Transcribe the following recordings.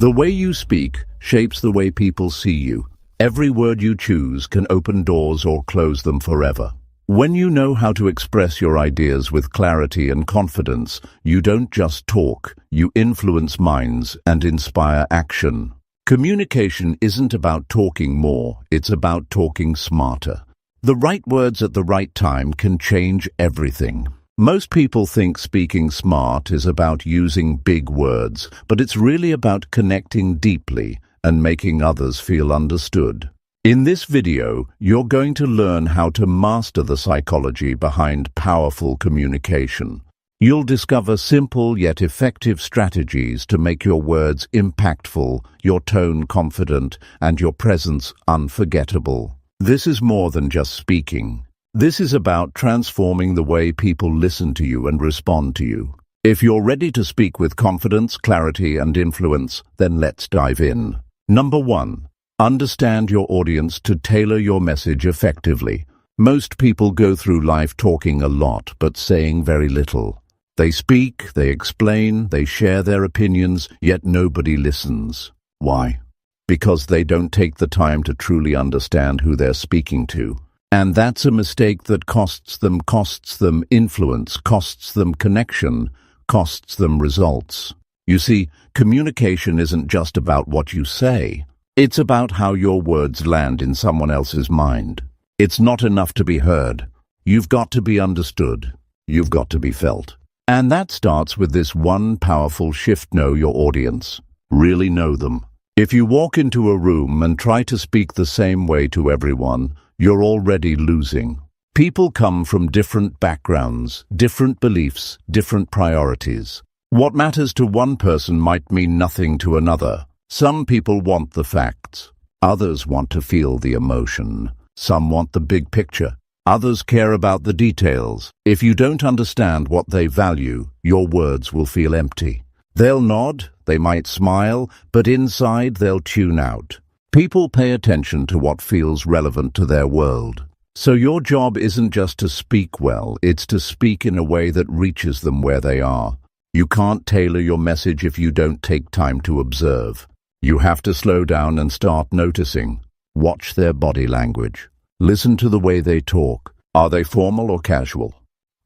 The way you speak shapes the way people see you. Every word you choose can open doors or close them forever. When you know how to express your ideas with clarity and confidence, you don't just talk, you influence minds and inspire action. Communication isn't about talking more, it's about talking smarter. The right words at the right time can change everything. Most people think speaking smart is about using big words, but it's really about connecting deeply and making others feel understood. In this video, you're going to learn how to master the psychology behind powerful communication. You'll discover simple yet effective strategies to make your words impactful, your tone confident, and your presence unforgettable. This is more than just speaking. This is about transforming the way people listen to you and respond to you. If you're ready to speak with confidence, clarity, and influence, then let's dive in. Number 1. Understand your audience to tailor your message effectively. Most people go through life talking a lot, but saying very little. They speak, they explain, they share their opinions, yet nobody listens. Why? Because they don't take the time to truly understand who they're speaking to. And that's a mistake that costs them influence, costs them connection, costs them results. You see, communication isn't just about what you say. It's about how your words land in someone else's mind. It's not enough to be heard. You've got to be understood. You've got to be felt. And that starts with this one powerful shift: know your audience. Really know them. If you walk into a room and try to speak the same way to everyone, you're already losing. People come from different backgrounds, different beliefs, different priorities. What matters to one person might mean nothing to another. Some people want the facts. Others want to feel the emotion. Some want the big picture. Others care about the details. If you don't understand what they value, your words will feel empty. They'll nod, they might smile, but inside they'll tune out. People pay attention to what feels relevant to their world. So your job isn't just to speak well, it's to speak in a way that reaches them where they are. You can't tailor your message if you don't take time to observe. You have to slow down and start noticing. Watch their body language. Listen to the way they talk. Are they formal or casual?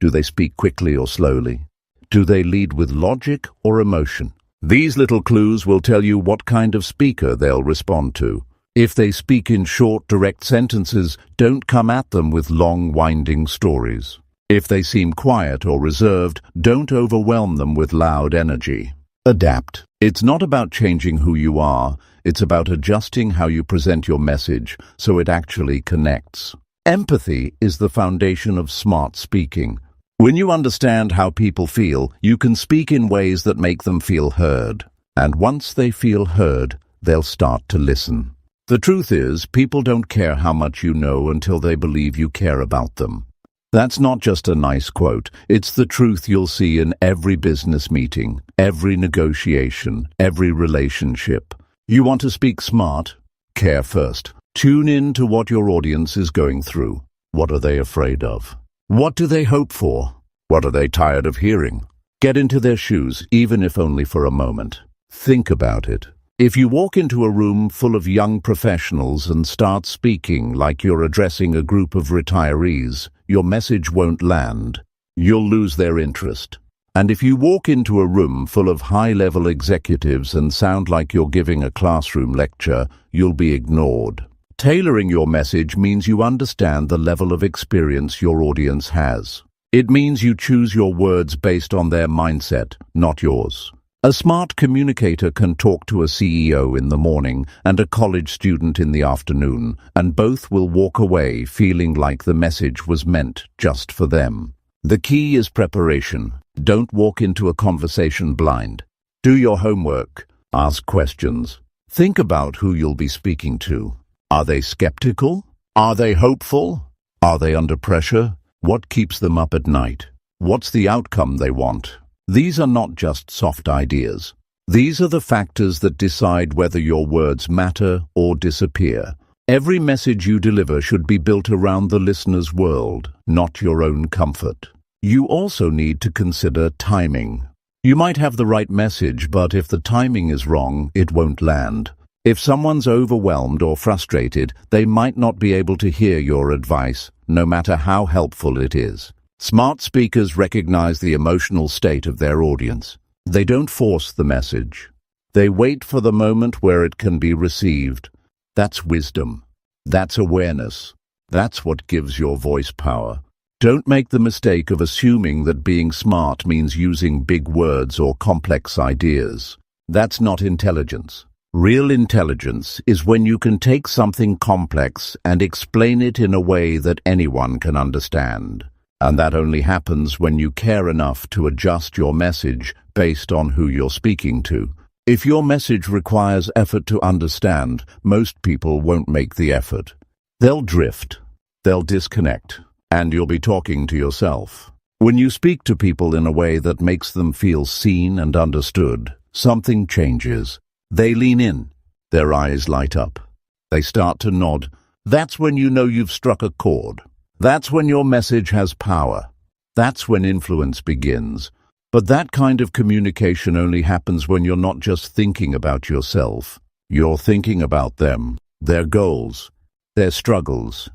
Do they speak quickly or slowly? Do they lead with logic or emotion? These little clues will tell you what kind of speaker they'll respond to. If they speak in short, direct sentences, don't come at them with long, winding stories. If they seem quiet or reserved, don't overwhelm them with loud energy. Adapt. It's not about changing who you are, it's about adjusting how you present your message so it actually connects. Empathy is the foundation of smart speaking. When you understand how people feel, you can speak in ways that make them feel heard. And once they feel heard, they'll start to listen. The truth is, people don't care how much you know until they believe you care about them. That's not just a nice quote. It's the truth you'll see in every business meeting, every negotiation, every relationship. You want to speak smart? Care first. Tune in to what your audience is going through. What are they afraid of? What do they hope for? What are they tired of hearing? Get into their shoes, even if only for a moment. Think about it. If you walk into a room full of young professionals and start speaking like you're addressing a group of retirees, your message won't land. You'll lose their interest. And if you walk into a room full of high-level executives and sound like you're giving a classroom lecture, you'll be ignored. Tailoring your message means you understand the level of experience your audience has. It means you choose your words based on their mindset, not yours. A smart communicator can talk to a CEO in the morning and a college student in the afternoon, and both will walk away feeling like the message was meant just for them. The key is preparation. Don't walk into a conversation blind. Do your homework. Ask questions. Think about who you'll be speaking to. Are they skeptical? Are they hopeful? Are they under pressure? What keeps them up at night? What's the outcome they want? These are not just soft ideas. These are the factors that decide whether your words matter or disappear. Every message you deliver should be built around the listener's world, not your own comfort. You also need to consider timing. You might have the right message, but if the timing is wrong, it won't land. If someone's overwhelmed or frustrated, they might not be able to hear your advice, no matter how helpful it is. Smart speakers recognize the emotional state of their audience. They don't force the message. They wait for the moment where it can be received. That's wisdom. That's awareness. That's what gives your voice power. Don't make the mistake of assuming that being smart means using big words or complex ideas. That's not intelligence. Real intelligence is when you can take something complex and explain it in a way that anyone can understand. And that only happens when you care enough to adjust your message based on who you're speaking to. If your message requires effort to understand, most people won't make the effort. They'll drift, they'll disconnect, and you'll be talking to yourself. When you speak to people in a way that makes them feel seen and understood, something changes. They lean in, their eyes light up. They start to nod. That's when you know you've struck a chord. That's when your message has power. That's when influence begins. But that kind of communication only happens when you're not just thinking about yourself. You're thinking about them, their goals, their struggles,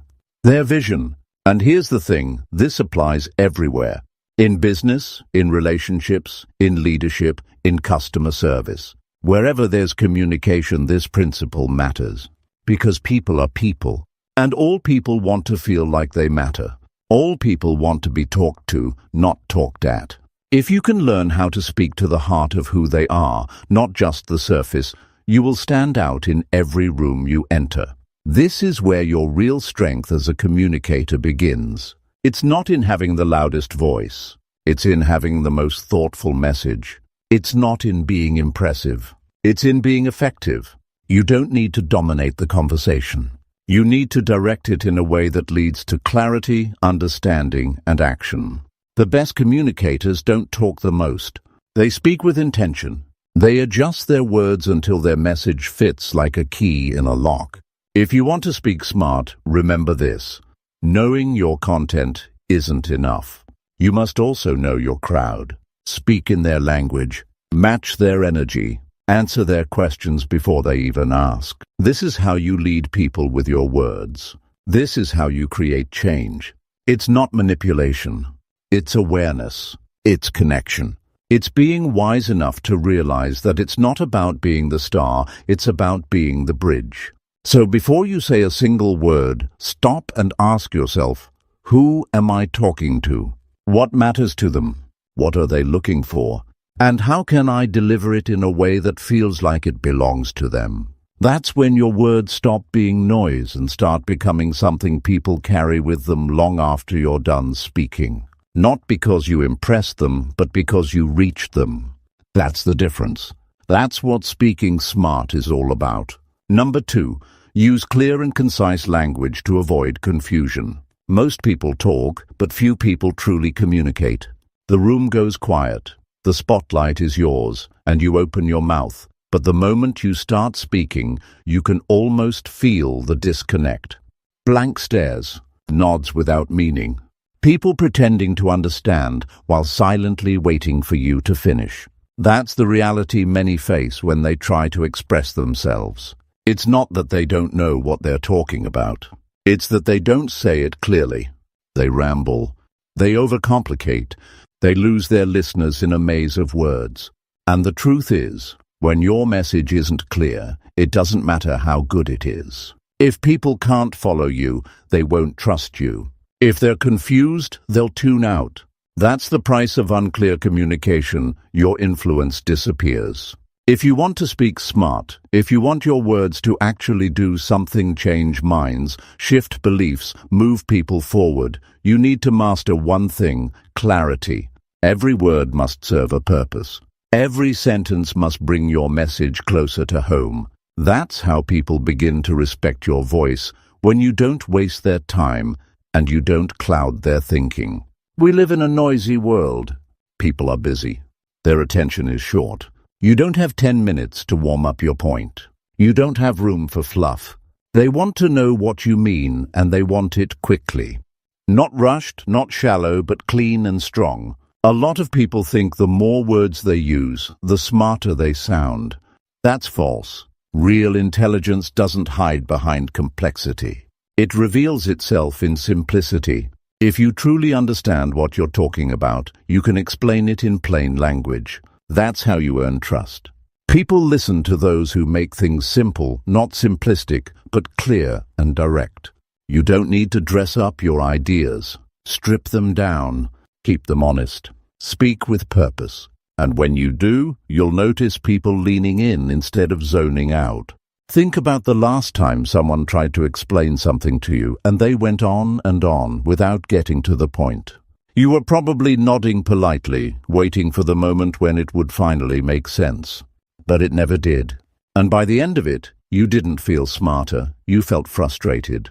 their vision. And here's the thing, this applies everywhere. In business, in relationships, in leadership, in customer service. Wherever there's communication, this principle matters. Because people are people. And all people want to feel like they matter. All people want to be talked to, not talked at. If you can learn how to speak to the heart of who they are, not just the surface, you will stand out in every room you enter. This is where your real strength as a communicator begins. It's not in having the loudest voice. It's in having the most thoughtful message. It's not in being impressive. It's in being effective. You don't need to dominate the conversation. You need to direct it in a way that leads to clarity, understanding, and action. The best communicators don't talk the most. They speak with intention. They adjust their words until their message fits like a key in a lock. If you want to speak smart, remember this. Knowing your content isn't enough. You must also know your crowd. Speak in their language. Match their energy. Answer their questions before they even ask. This is how you lead people with your words. This is how you create change. It's not manipulation. It's awareness. It's connection. It's being wise enough to realize that it's not about being the star, it's about being the bridge. So before you say a single word, stop and ask yourself, who am I talking to? What matters to them? What are they looking for? And how can I deliver it in a way that feels like it belongs to them? That's when your words stop being noise and start becoming something people carry with them long after you're done speaking. Not because you impressed them, but because you reached them. That's the difference. That's what speaking smart is all about. Number 2, use clear and concise language to avoid confusion. Most people talk, but few people truly communicate. The room goes quiet. The spotlight is yours, and you open your mouth. But the moment you start speaking, you can almost feel the disconnect. Blank stares, nods without meaning. People pretending to understand while silently waiting for you to finish. That's the reality many face when they try to express themselves. It's not that they don't know what they're talking about. It's that they don't say it clearly. They ramble. They overcomplicate. They lose their listeners in a maze of words. And the truth is, when your message isn't clear, it doesn't matter how good it is. If people can't follow you, they won't trust you. If they're confused, they'll tune out. That's the price of unclear communication. Your influence disappears. If you want to speak smart, if you want your words to actually do something, change minds, shift beliefs, move people forward, you need to master one thing: clarity. Every word must serve a purpose. Every sentence must bring your message closer to home. That's how people begin to respect your voice, when you don't waste their time and you don't cloud their thinking. We live in a noisy world. People are busy. Their attention is short. You don't have 10 minutes to warm up your point. You don't have room for fluff. They want to know what you mean, and they want it quickly. Not rushed, not shallow, but clean and strong. A lot of people think the more words they use, the smarter they sound. That's false. Real intelligence doesn't hide behind complexity. It reveals itself in simplicity. If you truly understand what you're talking about, you can explain it in plain language. That's how you earn trust. People listen to those who make things simple, not simplistic, but clear and direct. You don't need to dress up your ideas. Strip them down. Keep them honest. Speak with purpose. And when you do, you'll notice people leaning in instead of zoning out. Think about the last time someone tried to explain something to you and they went on and on without getting to the point. You were probably nodding politely, waiting for the moment when it would finally make sense. But it never did. And by the end of it, you didn't feel smarter, you felt frustrated.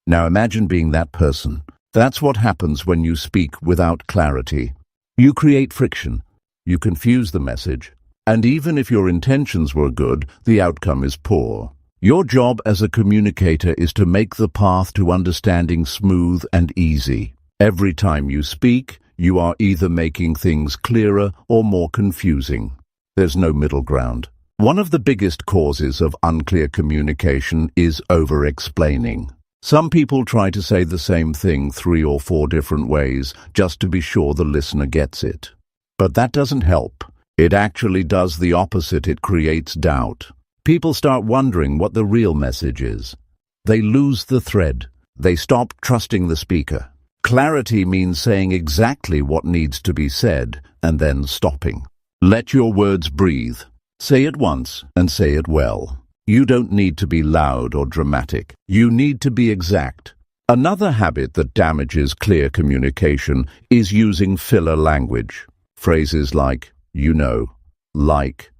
Now imagine being that person. That's what happens when you speak without clarity. You create friction. You confuse the message. And even if your intentions were good, the outcome is poor. Your job as a communicator is to make the path to understanding smooth and easy. Every time you speak, you are either making things clearer or more confusing. There's no middle ground. One of the biggest causes of unclear communication is over-explaining. Some people try to say the same thing 3 or 4 different ways just to be sure the listener gets it. But that doesn't help. It actually does the opposite. It creates doubt. People start wondering what the real message is. They lose the thread. They stop trusting the speaker. Clarity means saying exactly what needs to be said and then stopping. Let your words breathe. Say it once and say it well. You don't need to be loud or dramatic. You need to be exact. Another habit that damages clear communication is using filler language. Phrases like, you know, like,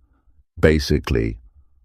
basically,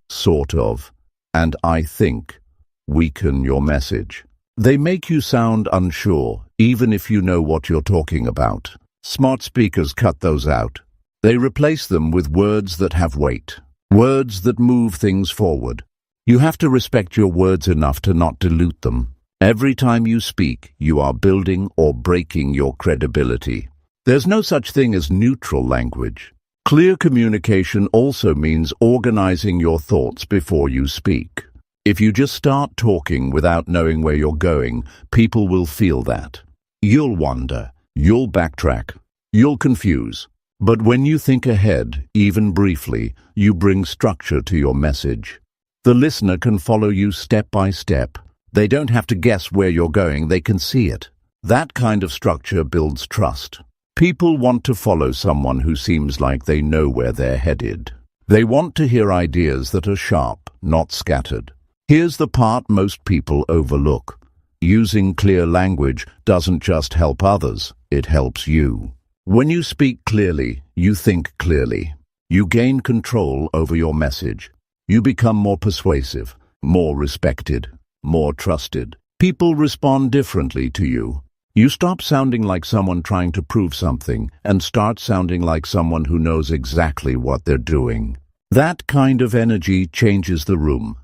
sort of, and I think weaken your message. They make you sound unsure, even if you know what you're talking about. Smart speakers cut those out. They replace them with words that have weight, words that move things forward. You have to respect your words enough to not dilute them. Every time you speak, you are building or breaking your credibility. There's no such thing as neutral language. Clear communication also means organizing your thoughts before you speak. If you just start talking without knowing where you're going, people will feel that. You'll wander, you'll backtrack, you'll confuse. But when you think ahead, even briefly, you bring structure to your message. The listener can follow you step by step. They don't have to guess where you're going, they can see it. That kind of structure builds trust. People want to follow someone who seems like they know where they're headed. They want to hear ideas that are sharp, not scattered. Here's the part most people overlook. Using clear language doesn't just help others, it helps you. When you speak clearly, you think clearly. You gain control over your message. You become more persuasive, more respected, more trusted. People respond differently to you. You stop sounding like someone trying to prove something and start sounding like someone who knows exactly what they're doing. That kind of energy changes the room.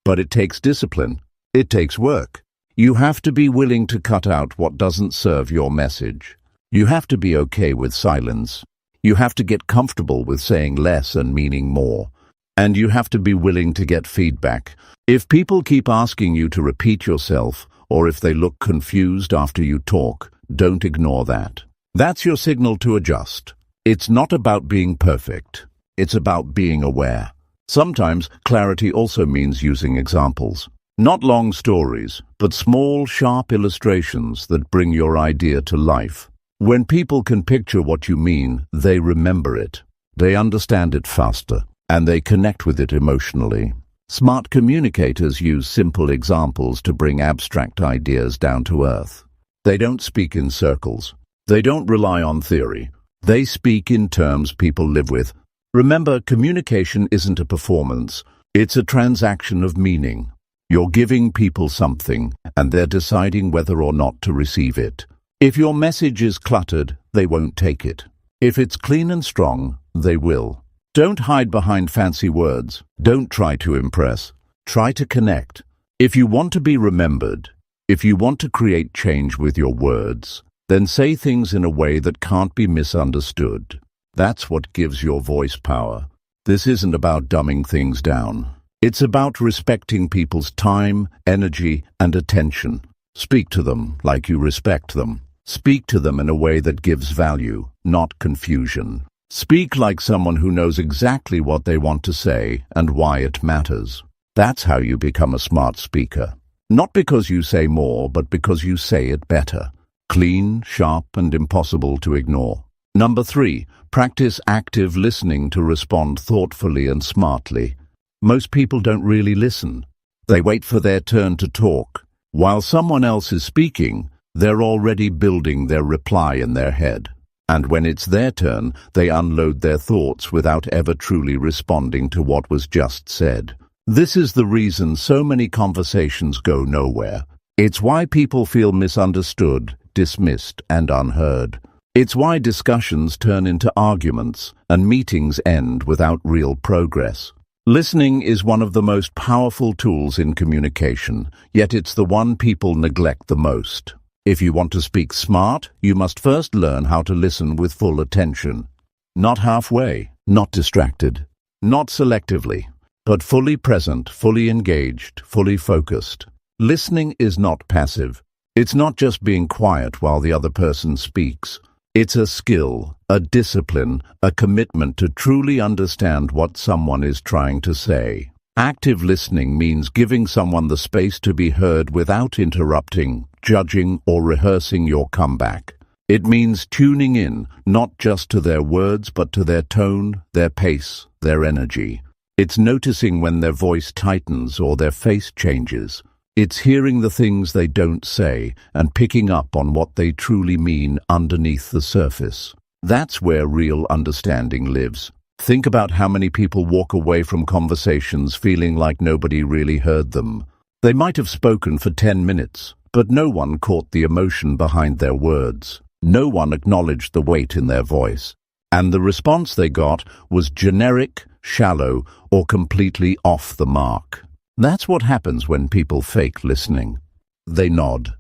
But it takes discipline. It takes work. You have to be willing to cut out what doesn't serve your message. You have to be okay with silence. You have to get comfortable with saying less and meaning more. And you have to be willing to get feedback. If people keep asking you to repeat yourself, or if they look confused after you talk, don't ignore that. That's your signal to adjust. It's not about being perfect. It's about being aware. Sometimes clarity also means using examples. Not long stories, but small, sharp illustrations that bring your idea to life. When people can picture what you mean, they remember it. They understand it faster, and they connect with it emotionally. Smart communicators use simple examples to bring abstract ideas down to earth. They don't speak in circles. They don't rely on theory. They speak in terms people live with. Remember, communication isn't a performance. It's a transaction of meaning. You're giving people something, and they're deciding whether or not to receive it. If your message is cluttered, they won't take it. If it's clean and strong, they will. Don't hide behind fancy words. Don't try to impress. Try to connect. If you want to be remembered, if you want to create change with your words, Then say things in a way that can't be misunderstood. That's what gives your voice power. This isn't about dumbing things down. It's about respecting people's time, energy, and attention. Speak to them like you respect them. Speak to them in a way that gives value, not confusion. Speak like someone who knows exactly what they want to say and why it matters. That's how you become a smart speaker. Not because you say more, but because you say it better. Clean, sharp, and impossible to ignore. Number 3, practice active listening to respond thoughtfully and smartly. Most people don't really listen. They wait for their turn to talk. While someone else is speaking, they're already building their reply in their head. And when it's their turn, they unload their thoughts without ever truly responding to what was just said. This is the reason so many conversations go nowhere. It's why people feel misunderstood, dismissed, and unheard. It's why discussions turn into arguments and meetings end without real progress. Listening is one of the most powerful tools in communication, yet it's the one people neglect the most. If you want to speak smart, you must first learn how to listen with full attention. Not halfway, not distracted, not selectively, but fully present, fully engaged, fully focused. Listening is not passive. It's not just being quiet while the other person speaks. It's a skill, a discipline, a commitment to truly understand what someone is trying to say. Active listening means giving someone the space to be heard without interrupting, judging, or rehearsing your comeback. It means tuning in, not just to their words, but to their tone, their pace, their energy. It's noticing when their voice tightens or their face changes. It's hearing the things they don't say and picking up on what they truly mean underneath the surface. That's where real understanding lives. Think about how many people walk away from conversations feeling like nobody really heard them. They might have spoken for 10 minutes, but no one caught the emotion behind their words. No one acknowledged the weight in their voice. And the response they got was generic, shallow, or completely off the mark. That's what happens when people fake listening. They nod,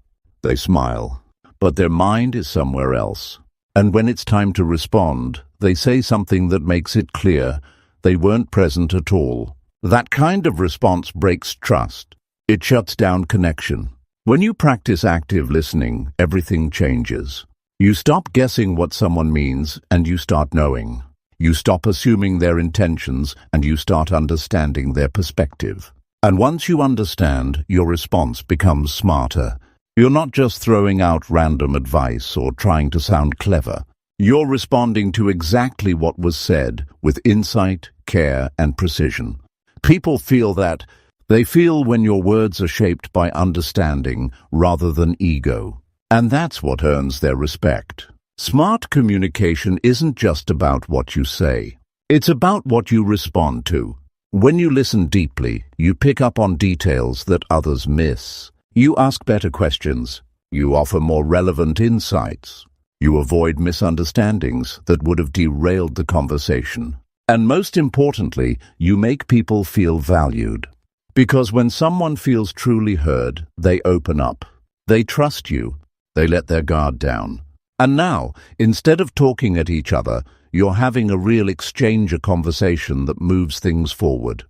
they smile, but their mind is somewhere else. And when it's time to respond, they say something that makes it clear they weren't present at all. That kind of response breaks trust. It shuts down connection. When you practice active listening, everything changes. You stop guessing what someone means and you start knowing. You stop assuming their intentions and you start understanding their perspective. And once you understand, your response becomes smarter. You're not just throwing out random advice or trying to sound clever. You're responding to exactly what was said with insight, care, and precision. People feel that. They feel when your words are shaped by understanding rather than ego. And that's what earns their respect. Smart communication isn't just about what you say. It's about what you respond to. When you listen deeply, you pick up on details that others miss. You ask better questions. You offer more relevant insights. You avoid misunderstandings that would have derailed the conversation. And most importantly, you make people feel valued. Because when someone feels truly heard, they open up. They trust you. They let their guard down. And now, instead of talking at each other, you're having a real exchange, a conversation that moves things forward.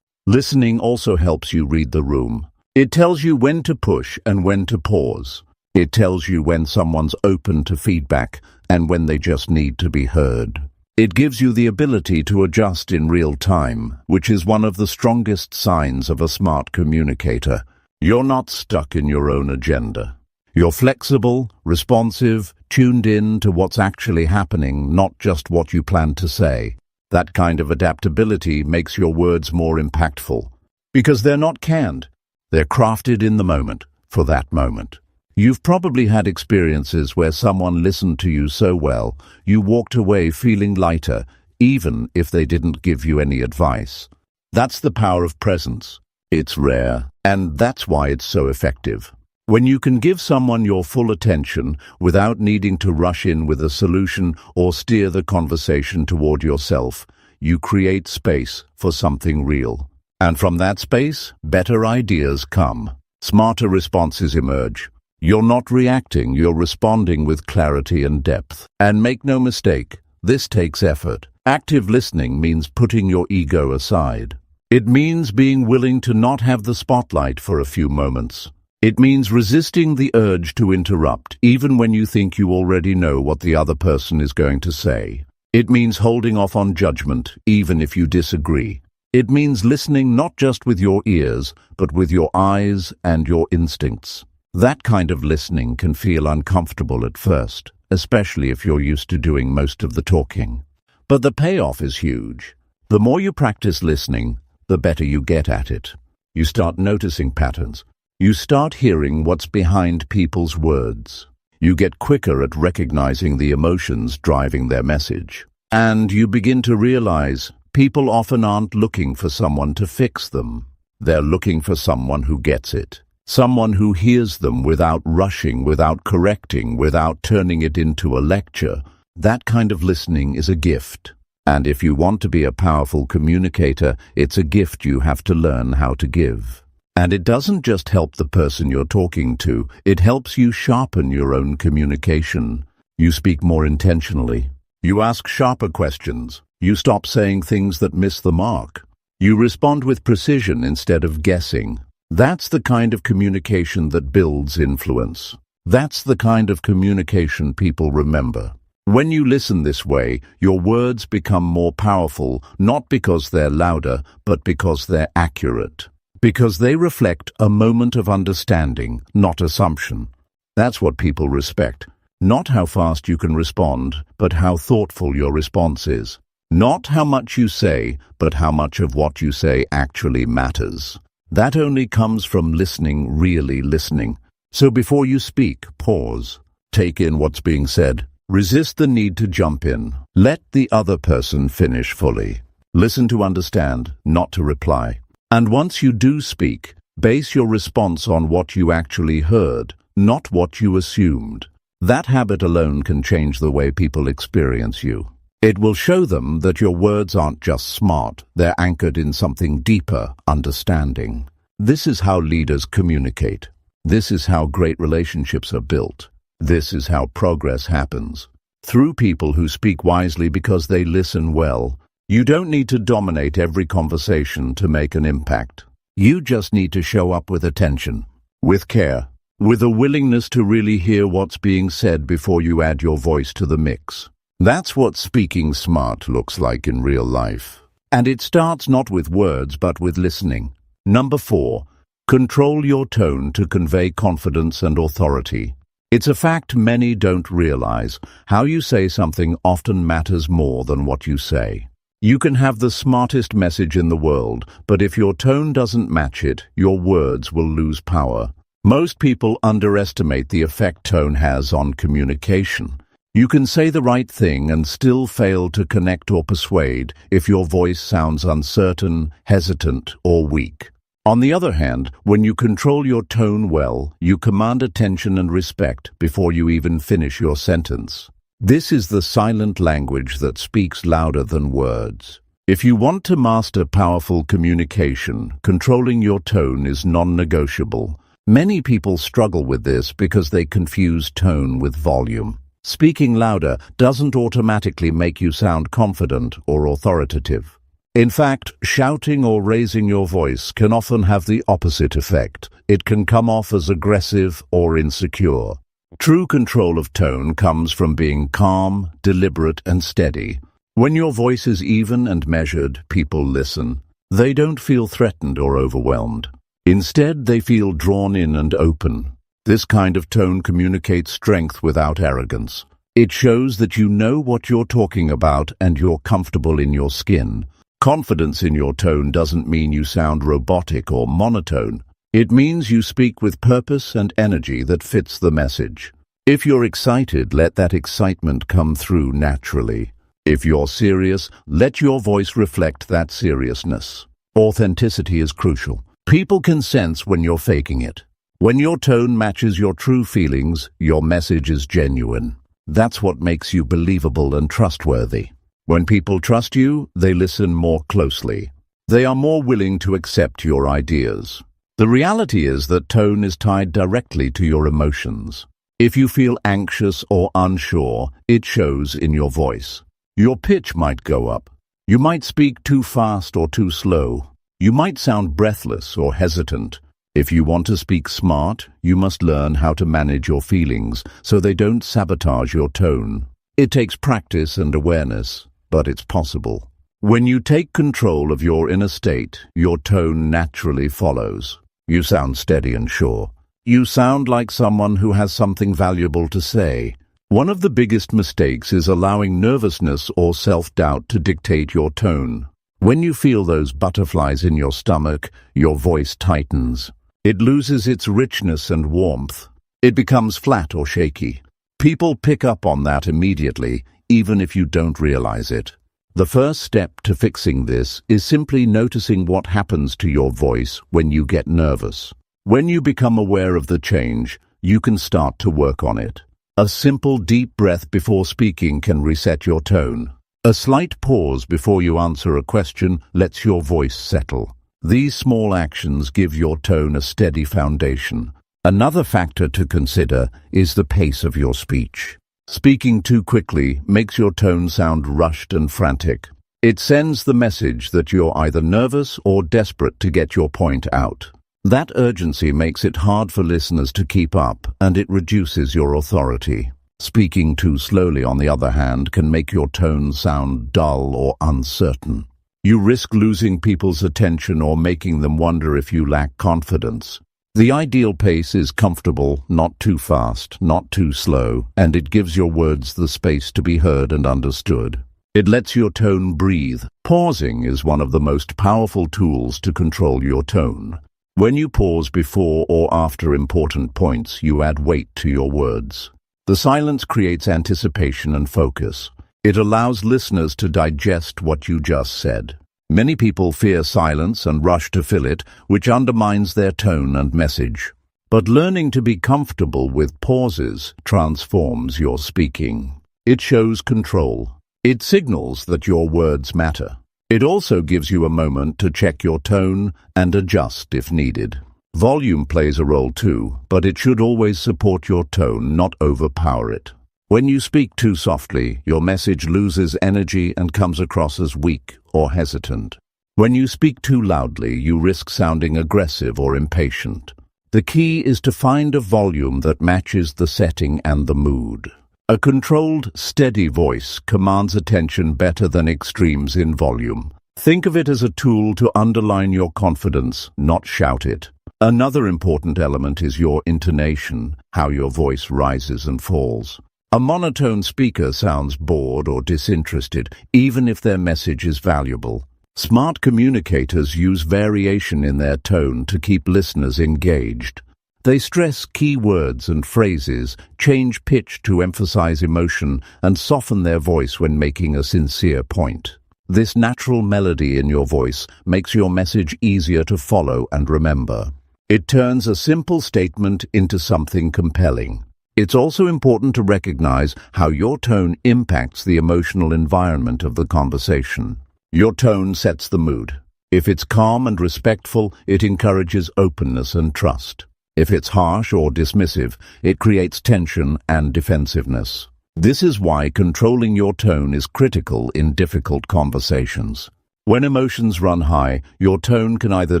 Listening also helps you read the room. It tells you when to push and when to pause. It tells you when someone's open to feedback and when they just need to be heard. It gives you the ability to adjust in real time, which is one of the strongest signs of a smart communicator. You're not stuck in your own agenda. You're flexible, responsive, tuned in to what's actually happening, not just what you plan to say. That kind of adaptability makes your words more impactful. Because they're not canned. They're crafted in the moment, for that moment. You've probably had experiences where someone listened to you so well, you walked away feeling lighter, even if they didn't give you any advice. That's the power of presence. It's rare, and that's why it's so effective. When you can give someone your full attention without needing to rush in with a solution or steer the conversation toward yourself, you create space for something real. And from that space, better ideas come. Smarter responses emerge. You're not reacting, you're responding with clarity and depth. And make no mistake, this takes effort. Active listening means putting your ego aside. It means being willing to not have the spotlight for a few moments. It means resisting the urge to interrupt, even when you think you already know what the other person is going to say. It means holding off on judgment, even if you disagree. It means listening not just with your ears, but with your eyes and your instincts. That kind of listening can feel uncomfortable at first, especially if you're used to doing most of the talking. But the payoff is huge. The more you practice listening, the better you get at it. You start noticing patterns. You start hearing what's behind people's words. You get quicker at recognizing the emotions driving their message. And you begin to realize people often aren't looking for someone to fix them. They're looking for someone who gets it. Someone who hears them without rushing, without correcting, without turning it into a lecture. That kind of listening is a gift. And if you want to be a powerful communicator, it's a gift you have to learn how to give. And it doesn't just help the person you're talking to, it helps you sharpen your own communication. You speak more intentionally. You ask sharper questions. You stop saying things that miss the mark. You respond with precision instead of guessing. That's the kind of communication that builds influence. That's the kind of communication people remember. When you listen this way, your words become more powerful, not because they're louder, but because they're accurate. Because they reflect a moment of understanding, not assumption. That's what people respect. Not how fast you can respond, but how thoughtful your response is. Not how much you say, but how much of what you say actually matters. That only comes from listening, really listening. So before you speak, pause. Take in what's being said. Resist the need to jump in. Let the other person finish fully. Listen to understand, not to reply. And once you do speak, base your response on what you actually heard, not what you assumed. That habit alone can change the way people experience you. It will show them that your words aren't just smart, they're anchored in something deeper, understanding. This is how leaders communicate. This is how great relationships are built. This is how progress happens. Through people who speak wisely because they listen well. You don't need to dominate every conversation to make an impact. You just need to show up with attention, with care, with a willingness to really hear what's being said before you add your voice to the mix. That's what speaking smart looks like in real life. And it starts not with words, but with listening. Number 4, control your tone to convey confidence and authority. It's a fact many don't realize. How you say something often matters more than what you say. You can have the smartest message in the world, but if your tone doesn't match it, your words will lose power. Most people underestimate the effect tone has on communication. You can say the right thing and still fail to connect or persuade if your voice sounds uncertain, hesitant, or weak. On the other hand, when you control your tone well, you command attention and respect before you even finish your sentence. This is the silent language that speaks louder than words. If you want to master powerful communication, controlling your tone is non-negotiable. Many people struggle with this because they confuse tone with volume. Speaking louder doesn't automatically make you sound confident or authoritative. In fact, shouting or raising your voice can often have the opposite effect. It can come off as aggressive or insecure. True control of tone comes from being calm, deliberate, and steady. When your voice is even and measured, people listen. They don't feel threatened or overwhelmed. Instead, they feel drawn in and open. This kind of tone communicates strength without arrogance. It shows that you know what you're talking about and you're comfortable in your skin. Confidence in your tone doesn't mean you sound robotic or monotone. It means you speak with purpose and energy that fits the message. If you're excited, let that excitement come through naturally. If you're serious, let your voice reflect that seriousness. Authenticity is crucial. People can sense when you're faking it. When your tone matches your true feelings, your message is genuine. That's what makes you believable and trustworthy. When people trust you, they listen more closely. They are more willing to accept your ideas. The reality is that tone is tied directly to your emotions. If you feel anxious or unsure, it shows in your voice. Your pitch might go up. You might speak too fast or too slow. You might sound breathless or hesitant. If you want to speak smart, you must learn how to manage your feelings so they don't sabotage your tone. It takes practice and awareness, but it's possible. When you take control of your inner state, your tone naturally follows. You sound steady and sure. You sound like someone who has something valuable to say. One of the biggest mistakes is allowing nervousness or self-doubt to dictate your tone. When you feel those butterflies in your stomach, your voice tightens. It loses its richness and warmth. It becomes flat or shaky. People pick up on that immediately, even if you don't realize it. The first step to fixing this is simply noticing what happens to your voice when you get nervous. When you become aware of the change, you can start to work on it. A simple deep breath before speaking can reset your tone. A slight pause before you answer a question lets your voice settle. These small actions give your tone a steady foundation. Another factor to consider is the pace of your speech. Speaking too quickly makes your tone sound rushed and frantic. It sends the message that you're either nervous or desperate to get your point out. That urgency makes it hard for listeners to keep up, and it reduces your authority. Speaking too slowly, on the other hand, can make your tone sound dull or uncertain. You risk losing people's attention or making them wonder if you lack confidence. The ideal pace is comfortable, not too fast, not too slow, and it gives your words the space to be heard and understood. It lets your tone breathe. Pausing is one of the most powerful tools to control your tone. When you pause before or after important points, you add weight to your words. The silence creates anticipation and focus. It allows listeners to digest what you just said. Many people fear silence and rush to fill it, which undermines their tone and message. But learning to be comfortable with pauses transforms your speaking. It shows control. It signals that your words matter. It also gives you a moment to check your tone and adjust if needed. Volume plays a role too, but it should always support your tone, not overpower it. When you speak too softly, your message loses energy and comes across as weak or hesitant. When you speak too loudly, you risk sounding aggressive or impatient. The key is to find a volume that matches the setting and the mood. A controlled, steady voice commands attention better than extremes in volume. Think of it as a tool to underline your confidence, not shout it. Another important element is your intonation, how your voice rises and falls. A monotone speaker sounds bored or disinterested, even if their message is valuable. Smart communicators use variation in their tone to keep listeners engaged. They stress key words and phrases, change pitch to emphasize emotion, and soften their voice when making a sincere point. This natural melody in your voice makes your message easier to follow and remember. It turns a simple statement into something compelling. It's also important to recognize how your tone impacts the emotional environment of the conversation. Your tone sets the mood. If it's calm and respectful, it encourages openness and trust. If it's harsh or dismissive, it creates tension and defensiveness. This is why controlling your tone is critical in difficult conversations. When emotions run high, your tone can either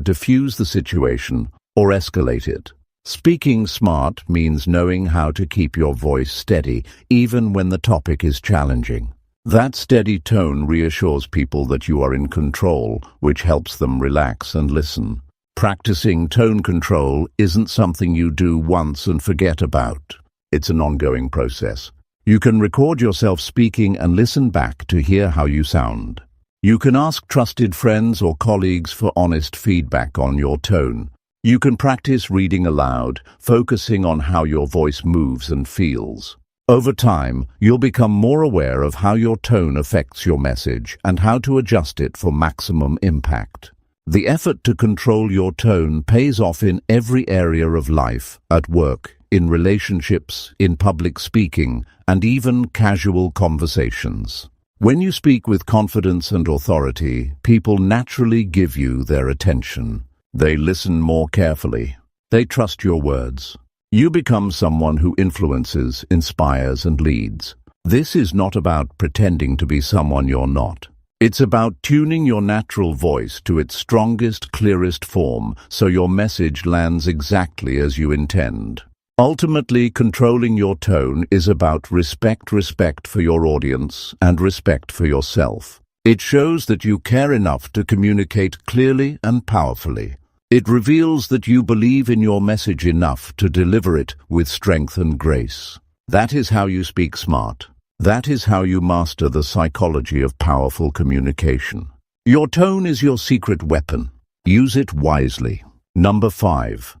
diffuse the situation or escalate it. Speaking smart means knowing how to keep your voice steady, even when the topic is challenging. That steady tone reassures people that you are in control, which helps them relax and listen. Practicing tone control isn't something you do once and forget about. It's an ongoing process. You can record yourself speaking and listen back to hear how you sound. You can ask trusted friends or colleagues for honest feedback on your tone. You can practice reading aloud, focusing on how your voice moves and feels. Over time, you'll become more aware of how your tone affects your message and how to adjust it for maximum impact. The effort to control your tone pays off in every area of life, at work, in relationships, in public speaking, and even casual conversations. When you speak with confidence and authority, people naturally give you their attention. They listen more carefully. They trust your words. You become someone who influences, inspires, and leads. This is not about pretending to be someone you're not. It's about tuning your natural voice to its strongest, clearest form so your message lands exactly as you intend. Ultimately, controlling your tone is about respect for your audience and respect for yourself. It shows that you care enough to communicate clearly and powerfully. It reveals that you believe in your message enough to deliver it with strength and grace. That is how you speak smart. That is how you master the psychology of powerful communication. Your tone is your secret weapon. Use it wisely. Number 5.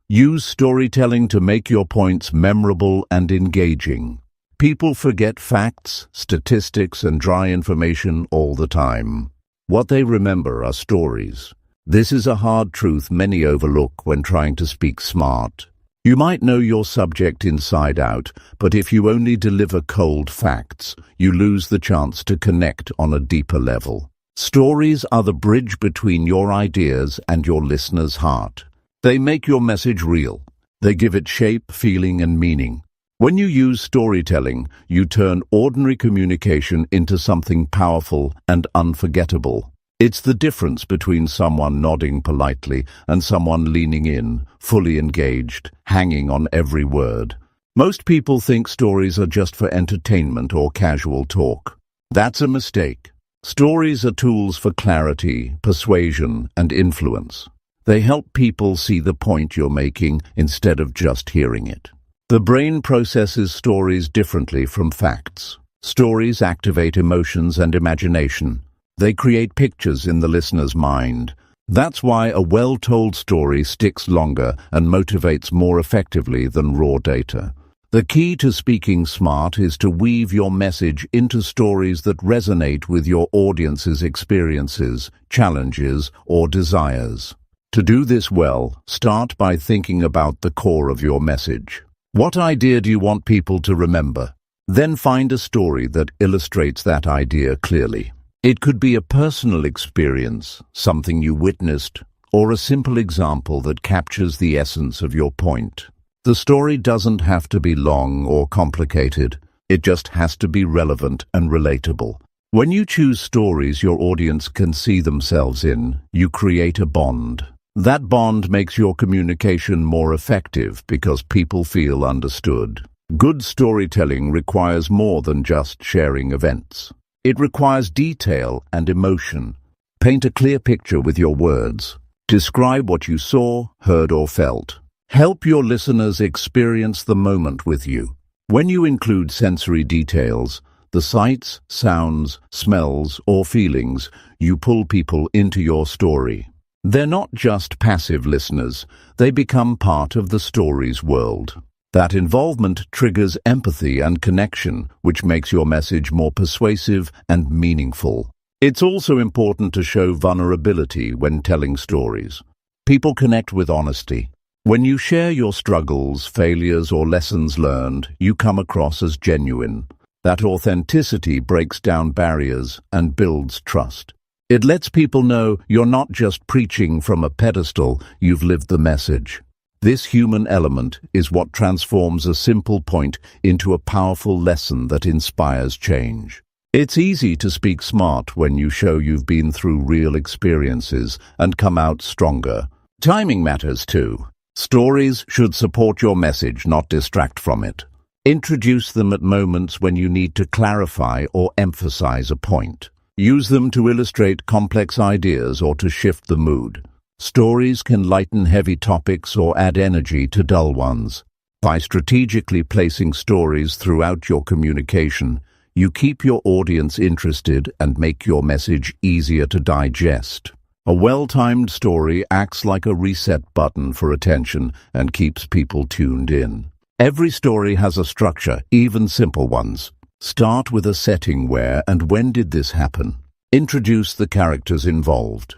Use storytelling to make your points memorable and engaging. People forget facts, statistics, and dry information all the time. What they remember are stories. This is a hard truth many overlook when trying to speak smart. You might know your subject inside out, but if you only deliver cold facts, you lose the chance to connect on a deeper level. Stories are the bridge between your ideas and your listener's heart. They make your message real. They give it shape, feeling, and meaning. When you use storytelling, you turn ordinary communication into something powerful and unforgettable. It's the difference between someone nodding politely and someone leaning in, fully engaged, hanging on every word. Most people think stories are just for entertainment or casual talk. That's a mistake. Stories are tools for clarity, persuasion, and influence. They help people see the point you're making instead of just hearing it. The brain processes stories differently from facts. Stories activate emotions and imagination. They create pictures in the listener's mind. That's why a well-told story sticks longer and motivates more effectively than raw data. The key to speaking smart is to weave your message into stories that resonate with your audience's experiences, challenges, or desires. To do this well, start by thinking about the core of your message. What idea do you want people to remember? Then find a story that illustrates that idea clearly. It could be a personal experience, something you witnessed, or a simple example that captures the essence of your point. The story doesn't have to be long or complicated. It just has to be relevant and relatable. When you choose stories your audience can see themselves in, you create a bond. That bond makes your communication more effective because people feel understood. Good storytelling requires more than just sharing events. It requires detail and emotion. Paint a clear picture with your words. Describe what you saw, heard, or felt. Help your listeners experience the moment with you. When you include sensory details, the sights, sounds, smells, or feelings, you pull people into your story. They're not just passive listeners, they become part of the story's world. That involvement triggers empathy and connection, which makes your message more persuasive and meaningful. It's also important to show vulnerability when telling stories. People connect with honesty. When you share your struggles, failures, or lessons learned, you come across as genuine. That authenticity breaks down barriers and builds trust. It lets people know you're not just preaching from a pedestal, you've lived the message. This human element is what transforms a simple point into a powerful lesson that inspires change. It's easy to speak smart when you show you've been through real experiences and come out stronger. Timing matters too. Stories should support your message, not distract from it. Introduce them at moments when you need to clarify or emphasize a point. Use them to illustrate complex ideas or to shift the mood. Stories can lighten heavy topics or add energy to dull ones. By strategically placing stories throughout your communication, you keep your audience interested and make your message easier to digest. A well-timed story acts like a reset button for attention and keeps people tuned in. Every story has a structure, even simple ones. Start with a setting where and when did this happen. Introduce the characters involved.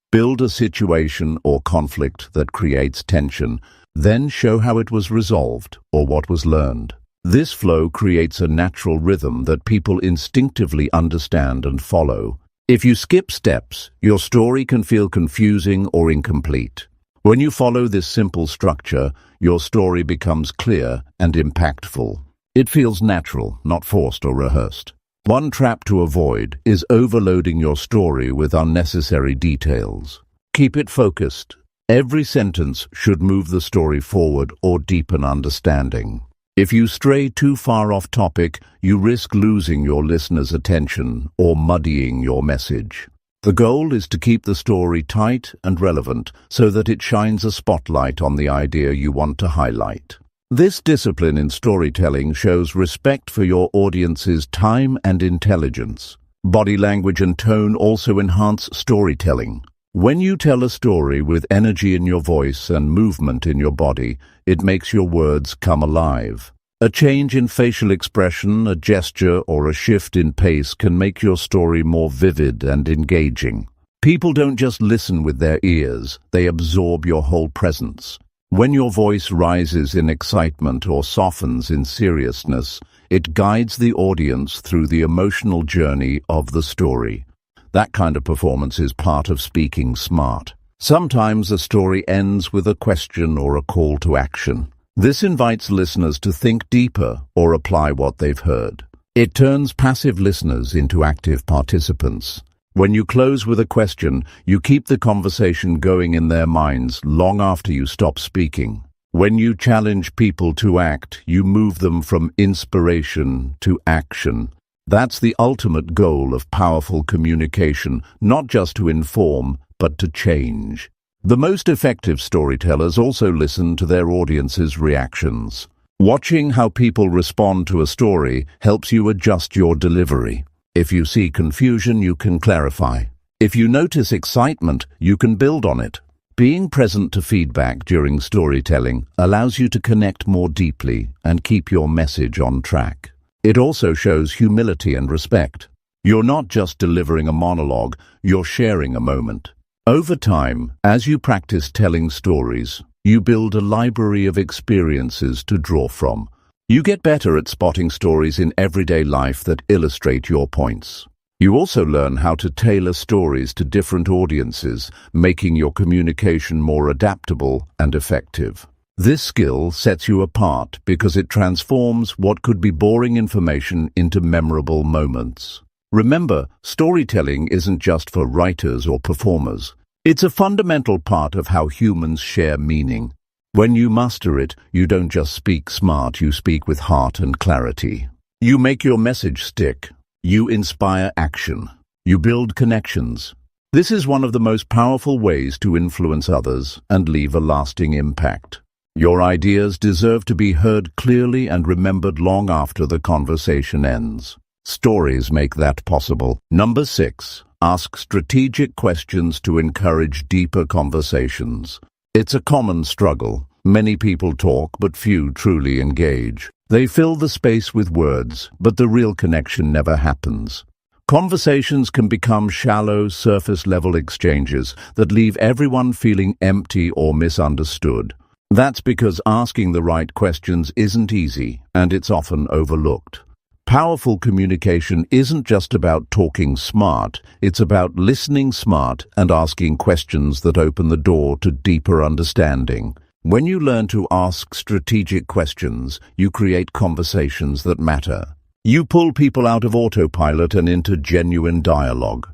Build a situation or conflict that creates tension, then show how it was resolved or what was learned. This flow creates a natural rhythm that people instinctively understand and follow. If you skip steps, your story can feel confusing or incomplete. When you follow this simple structure, your story becomes clear and impactful. It feels natural, not forced or rehearsed. One trap to avoid is overloading your story with unnecessary details. Keep it focused. Every sentence should move the story forward or deepen understanding. If you stray too far off topic, you risk losing your listener's attention or muddying your message. The goal is to keep the story tight and relevant so that it shines a spotlight on the idea you want to highlight. This discipline in storytelling shows respect for your audience's time and intelligence. Body language and tone also enhance storytelling. When you tell a story with energy in your voice and movement in your body, it makes your words come alive. A change in facial expression, a gesture, or a shift in pace can make your story more vivid and engaging. People don't just listen with their ears, they absorb your whole presence. When your voice rises in excitement or softens in seriousness, it guides the audience through the emotional journey of the story. That kind of performance is part of speaking smart. Sometimes a story ends with a question or a call to action. This invites listeners to think deeper or apply what they've heard. It turns passive listeners into active participants. When you close with a question, you keep the conversation going in their minds long after you stop speaking. When you challenge people to act, you move them from inspiration to action. That's the ultimate goal of powerful communication, not just to inform, but to change. The most effective storytellers also listen to their audience's reactions. Watching how people respond to a story helps you adjust your delivery. If you see confusion, you can clarify. If you notice excitement, you can build on it. Being present to feedback during storytelling allows you to connect more deeply and keep your message on track. It also shows humility and respect. You're not just delivering a monologue, you're sharing a moment. Over time, as you practice telling stories, you build a library of experiences to draw from. You get better at spotting stories in everyday life that illustrate your points. You also learn how to tailor stories to different audiences, making your communication more adaptable and effective. This skill sets you apart because it transforms what could be boring information into memorable moments. Remember, storytelling isn't just for writers or performers. It's a fundamental part of how humans share meaning. When you master it, you don't just speak smart, you speak with heart and clarity. You make your message stick. You inspire action. You build connections. This is one of the most powerful ways to influence others and leave a lasting impact. Your ideas deserve to be heard clearly and remembered long after the conversation ends. Stories make that possible. Number 6. Ask strategic questions to encourage deeper conversations. It's a common struggle. Many people talk, but few truly engage. They fill the space with words, but the real connection never happens. Conversations can become shallow, surface-level exchanges that leave everyone feeling empty or misunderstood. That's because asking the right questions isn't easy, and it's often overlooked. Powerful communication isn't just about talking smart, it's about listening smart and asking questions that open the door to deeper understanding. When you learn to ask strategic questions, you create conversations that matter. You pull people out of autopilot and into genuine dialogue.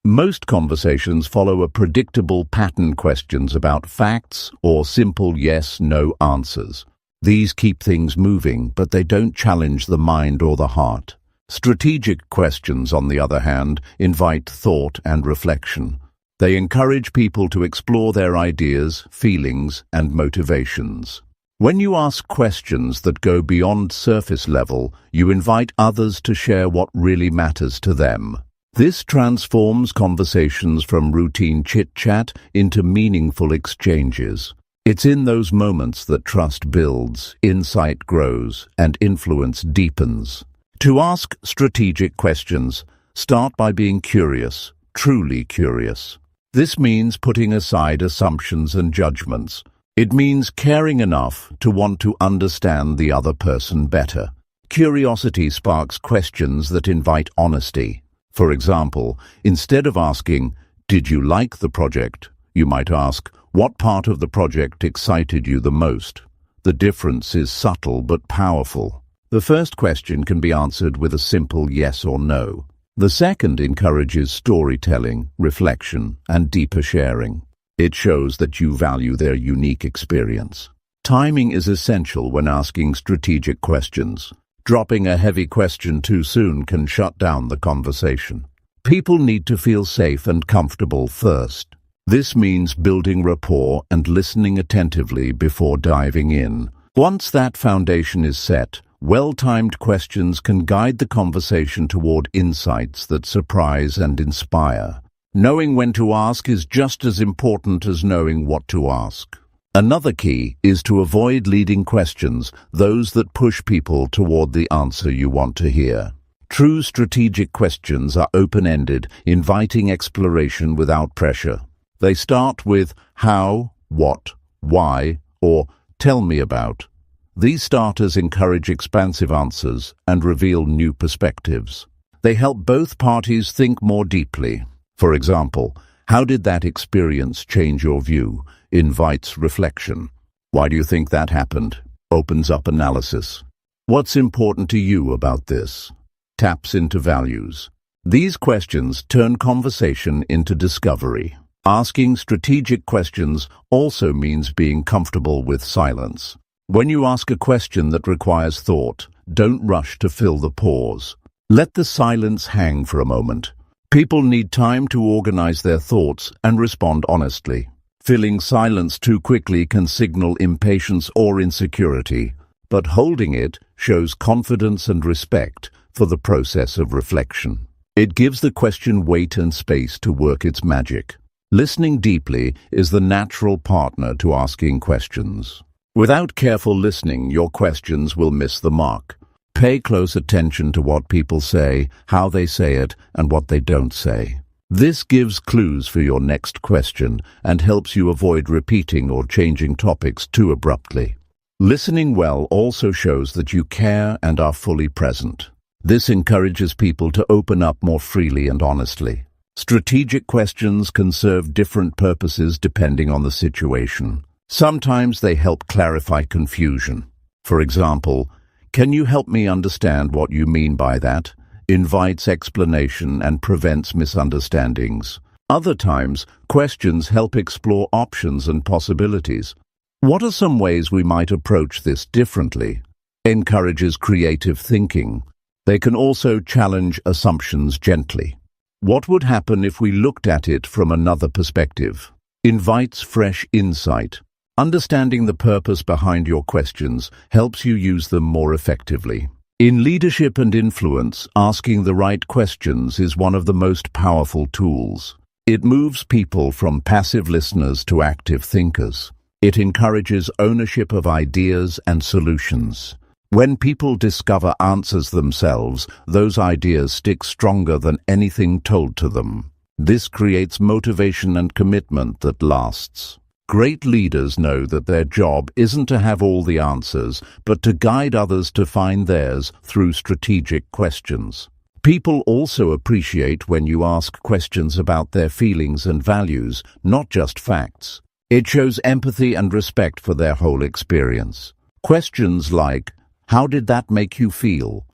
Most conversations follow a predictable pattern: questions about facts or simple yes/no answers. These keep things moving, but they don't challenge the mind or the heart. Strategic questions, on the other hand, invite thought and reflection. They encourage people to explore their ideas, feelings, and motivations. When you ask questions that go beyond surface level, you invite others to share what really matters to them. This transforms conversations from routine chit-chat into meaningful exchanges. It's in those moments that trust builds, insight grows, and influence deepens. To ask strategic questions, start by being curious, truly curious. This means putting aside assumptions and judgments. It means caring enough to want to understand the other person better. Curiosity sparks questions that invite honesty. For example, instead of asking, "Did you like the project?" you might ask, "What part of the project excited you the most?" The difference is subtle but powerful. The first question can be answered with a simple yes or no. The second encourages storytelling, reflection, and deeper sharing. It shows that you value their unique experience. Timing is essential when asking strategic questions. Dropping a heavy question too soon can shut down the conversation. People need to feel safe and comfortable first. This means building rapport and listening attentively before diving in. Once that foundation is set, well-timed questions can guide the conversation toward insights that surprise and inspire. Knowing when to ask is just as important as knowing what to ask. Another key is to avoid leading questions, those that push people toward the answer you want to hear. True strategic questions are open-ended, inviting exploration without pressure. They start with how, what, why, or tell me about. These starters encourage expansive answers and reveal new perspectives. They help both parties think more deeply. For example, how did that experience change your view? Invites reflection. Why do you think that happened? Opens up analysis. What's important to you about this? Taps into values. These questions turn conversation into discovery. Asking strategic questions also means being comfortable with silence. When you ask a question that requires thought, don't rush to fill the pause. Let the silence hang for a moment. People need time to organize their thoughts and respond honestly. Filling silence too quickly can signal impatience or insecurity, but holding it shows confidence and respect for the process of reflection. It gives the question weight and space to work its magic. Listening deeply is the natural partner to asking questions. Without careful listening, your questions will miss the mark. Pay close attention to what people say, how they say it, and what they don't say. This gives clues for your next question and helps you avoid repeating or changing topics too abruptly. Listening well also shows that you care and are fully present. This encourages people to open up more freely and honestly. Strategic questions can serve different purposes depending on the situation. Sometimes they help clarify confusion. For example, "Can you help me understand what you mean by that?" Invites explanation and prevents misunderstandings. Other times, questions help explore options and possibilities. What are some ways we might approach this differently? Encourages creative thinking. They can also challenge assumptions gently. What would happen if we looked at it from another perspective? Invites fresh insight. Understanding the purpose behind your questions helps you use them more effectively. In leadership and influence, asking the right questions is one of the most powerful tools. It moves people from passive listeners to active thinkers. It encourages ownership of ideas and solutions. When people discover answers themselves, those ideas stick stronger than anything told to them. This creates motivation and commitment that lasts. Great leaders know that their job isn't to have all the answers, but to guide others to find theirs through strategic questions. People also appreciate when you ask questions about their feelings and values, not just facts. It shows empathy and respect for their whole experience. Questions like, "How did that make you feel?"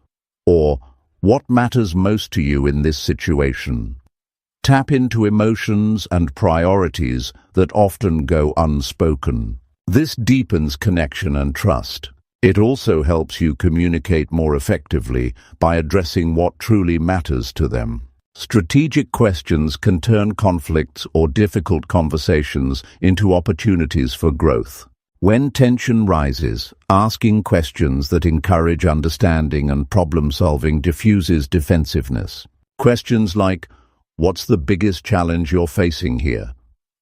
or "What matters most to you in this situation?" tap into emotions and priorities that often go unspoken. This deepens connection and trust. It also helps you communicate more effectively by addressing what truly matters to them. Strategic questions can turn conflicts or difficult conversations into opportunities for growth. When tension rises, asking questions that encourage understanding and problem-solving diffuses defensiveness. Questions like, "What's the biggest challenge you're facing here?"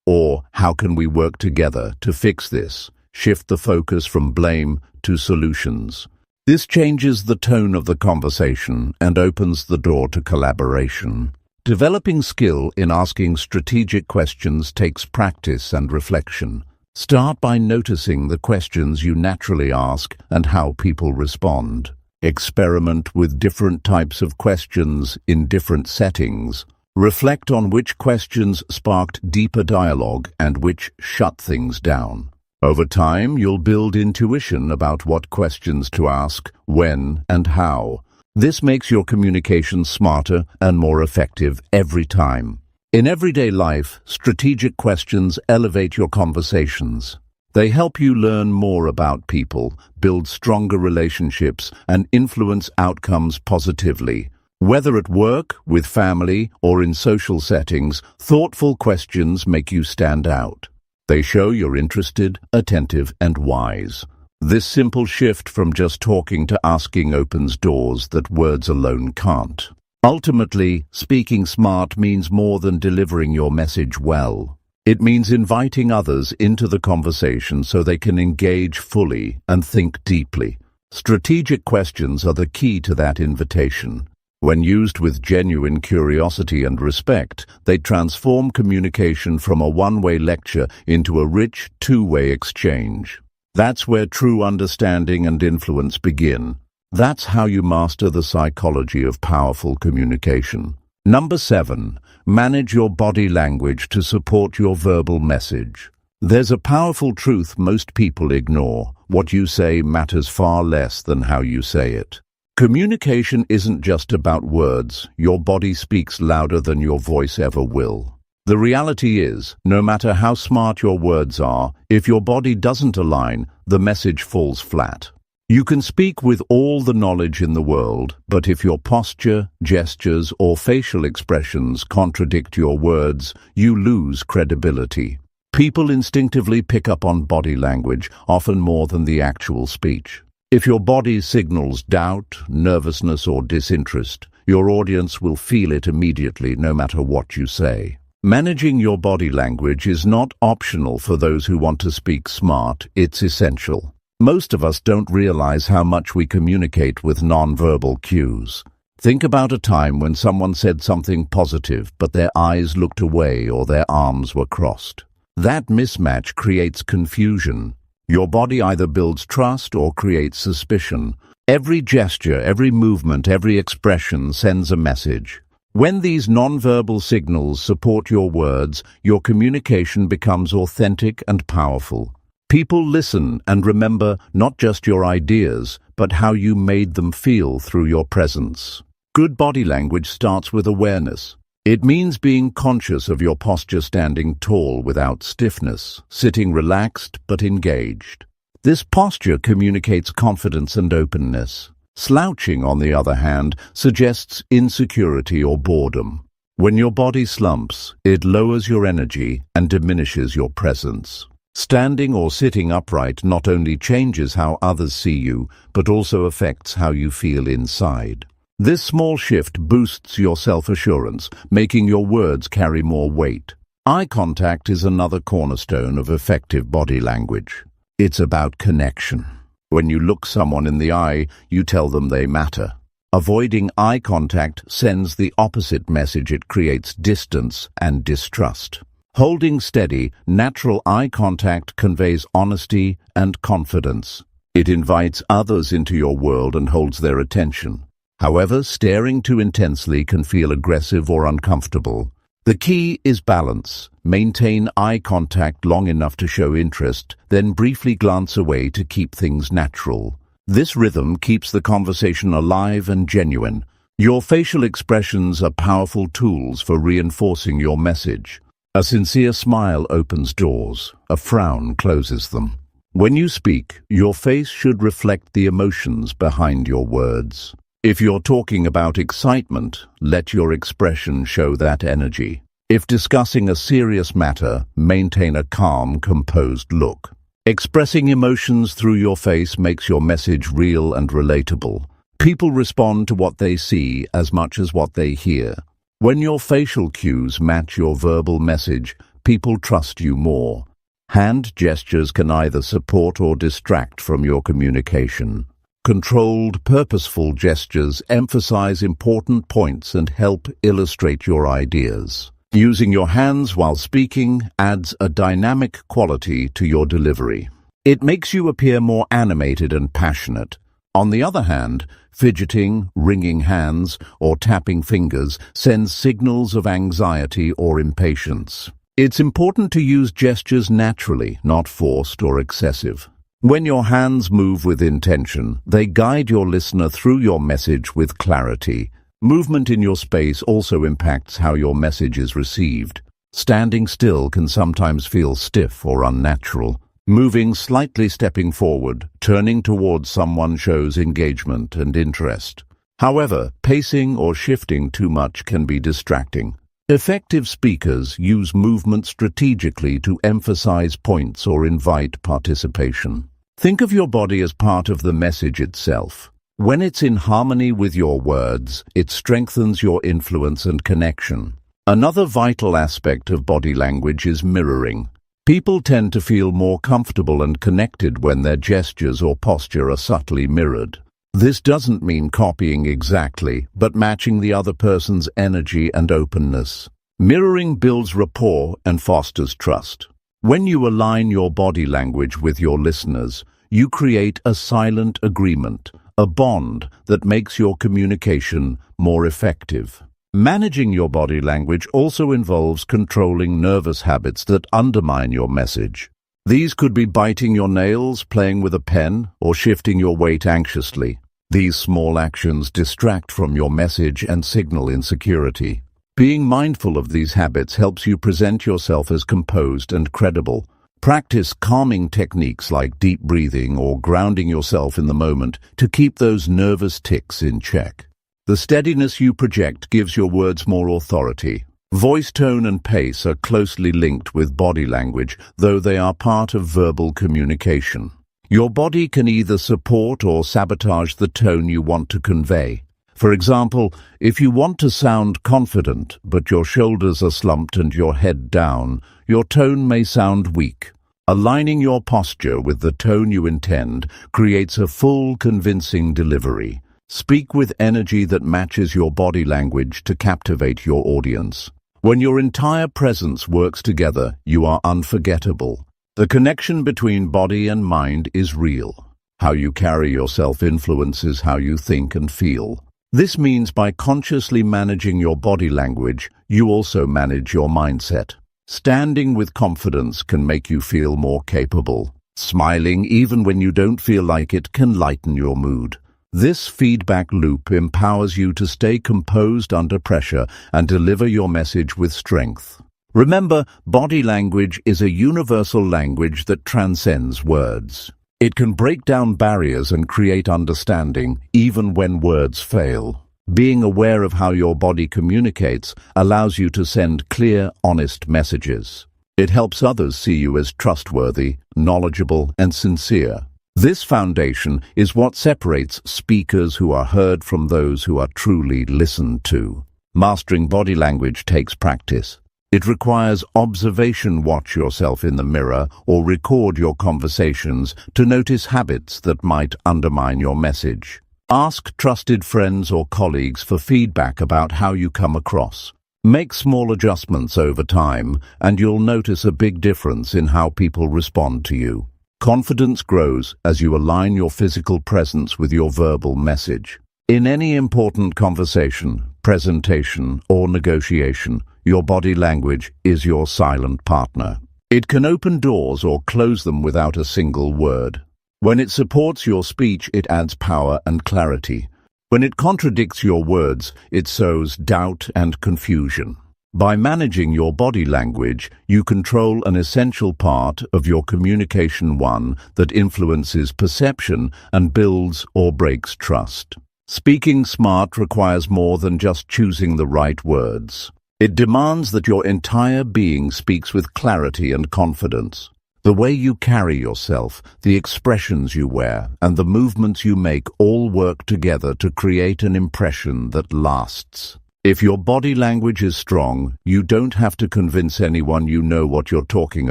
or "How can we work together to fix this?" shift the focus from blame to solutions. This changes the tone of the conversation and opens the door to collaboration. Developing skill in asking strategic questions takes practice and reflection. Start by noticing the questions you naturally ask and how people respond. Experiment with different types of questions in different settings. Reflect on which questions sparked deeper dialogue and which shut things down. Over time, you'll build intuition about what questions to ask, when, and how. This makes your communication smarter and more effective every time. In everyday life, strategic questions elevate your conversations. They help you learn more about people, build stronger relationships, and influence outcomes positively. Whether at work, with family, or in social settings, thoughtful questions make you stand out. They show you're interested, attentive, and wise. This simple shift from just talking to asking opens doors that words alone can't. Ultimately, speaking smart means more than delivering your message well. It means inviting others into the conversation so they can engage fully and think deeply. Strategic questions are the key to that invitation. When used with genuine curiosity and respect, they transform communication from a one-way lecture into a rich, two-way exchange. That's where true understanding and influence begin. That's how you master the psychology of powerful communication. Number 7. Manage your body language to support your verbal message. There's a powerful truth most people ignore. What you say matters far less than how you say it. Communication isn't just about words. Your body speaks louder than your voice ever will. The reality is, no matter how smart your words are, if your body doesn't align, the message falls flat. You can speak with all the knowledge in the world, but if your posture, gestures, or facial expressions contradict your words, you lose credibility. People instinctively pick up on body language, often more than the actual speech. If your body signals doubt, nervousness, or disinterest, your audience will feel it immediately, no matter what you say. Managing your body language is not optional for those who want to speak smart, it's essential. Most of us don't realize how much we communicate with nonverbal cues. Think about a time when someone said something positive, but their eyes looked away or their arms were crossed. That mismatch creates confusion. Your body either builds trust or creates suspicion. Every gesture, every movement, every expression sends a message. When these nonverbal signals support your words, your communication becomes authentic and powerful. People listen and remember not just your ideas, but how you made them feel through your presence. Good body language starts with awareness. It means being conscious of your posture, standing tall without stiffness, sitting relaxed but engaged. This posture communicates confidence and openness. Slouching, on the other hand, suggests insecurity or boredom. When your body slumps, it lowers your energy and diminishes your presence. Standing or sitting upright not only changes how others see you, but also affects how you feel inside. This small shift boosts your self-assurance, making your words carry more weight. Eye contact is another cornerstone of effective body language. It's about connection. When you look someone in the eye, you tell them they matter. Avoiding eye contact sends the opposite message. It creates distance and distrust. Holding steady, natural eye contact conveys honesty and confidence. It invites others into your world and holds their attention. However, staring too intensely can feel aggressive or uncomfortable. The key is balance. Maintain eye contact long enough to show interest, then briefly glance away to keep things natural. This rhythm keeps the conversation alive and genuine. Your facial expressions are powerful tools for reinforcing your message. A sincere smile opens doors. A frown closes them. When you speak, your face should reflect the emotions behind your words. If you're talking about excitement, let your expression show that energy. If discussing a serious matter, maintain a calm, composed look. Expressing emotions through your face makes your message real and relatable. People respond to what they see as much as what they hear. When your facial cues match your verbal message, people trust you more. Hand gestures can either support or distract from your communication. Controlled, purposeful gestures emphasize important points and help illustrate your ideas. Using your hands while speaking adds a dynamic quality to your delivery. It makes you appear more animated and passionate. On the other hand, fidgeting, wringing hands, or tapping fingers sends signals of anxiety or impatience. It's important to use gestures naturally, not forced or excessive. When your hands move with intention, they guide your listener through your message with clarity. Movement in your space also impacts how your message is received. Standing still can sometimes feel stiff or unnatural. Moving slightly, stepping forward, turning towards someone shows engagement and interest. However, pacing or shifting too much can be distracting. Effective speakers use movement strategically to emphasize points or invite participation. Think of your body as part of the message itself. When it's in harmony with your words, it strengthens your influence and connection. Another vital aspect of body language is mirroring. People tend to feel more comfortable and connected when their gestures or posture are subtly mirrored. This doesn't mean copying exactly, but matching the other person's energy and openness. Mirroring builds rapport and fosters trust. When you align your body language with your listeners, you create a silent agreement, a bond that makes your communication more effective. Managing your body language also involves controlling nervous habits that undermine your message. These could be biting your nails, playing with a pen, or shifting your weight anxiously. These small actions distract from your message and signal insecurity. Being mindful of these habits helps you present yourself as composed and credible. Practice calming techniques like deep breathing or grounding yourself in the moment to keep those nervous tics in check. The steadiness you project gives your words more authority. Voice tone and pace are closely linked with body language, though they are part of verbal communication. Your body can either support or sabotage the tone you want to convey. For example, if you want to sound confident, but your shoulders are slumped and your head down, your tone may sound weak. Aligning your posture with the tone you intend creates a full, convincing delivery. Speak with energy that matches your body language to captivate your audience. When your entire presence works together, you are unforgettable. The connection between body and mind is real. How you carry yourself influences how you think and feel. This means by consciously managing your body language, you also manage your mindset. Standing with confidence can make you feel more capable. Smiling, even when you don't feel like it, can lighten your mood. This feedback loop empowers you to stay composed under pressure and deliver your message with strength. Remember, body language is a universal language that transcends words. It can break down barriers and create understanding, even when words fail. Being aware of how your body communicates allows you to send clear, honest messages. It helps others see you as trustworthy, knowledgeable, and sincere. This foundation is what separates speakers who are heard from those who are truly listened to. Mastering body language takes practice. It requires observation. Watch yourself in the mirror or record your conversations to notice habits that might undermine your message. Ask trusted friends or colleagues for feedback about how you come across. Make small adjustments over time, and you'll notice a big difference in how people respond to you. Confidence grows as you align your physical presence with your verbal message. In any important conversation, presentation, or negotiation, your body language is your silent partner. It can open doors or close them without a single word. When it supports your speech, it adds power and clarity. When it contradicts your words, it sows doubt and confusion. By managing your body language, you control an essential part of your communication, one that influences perception and builds or breaks trust. Speaking smart requires more than just choosing the right words. It demands that your entire being speaks with clarity and confidence. The way you carry yourself, the expressions you wear, and the movements you make all work together to create an impression that lasts. If your body language is strong, you don't have to convince anyone you know what you're talking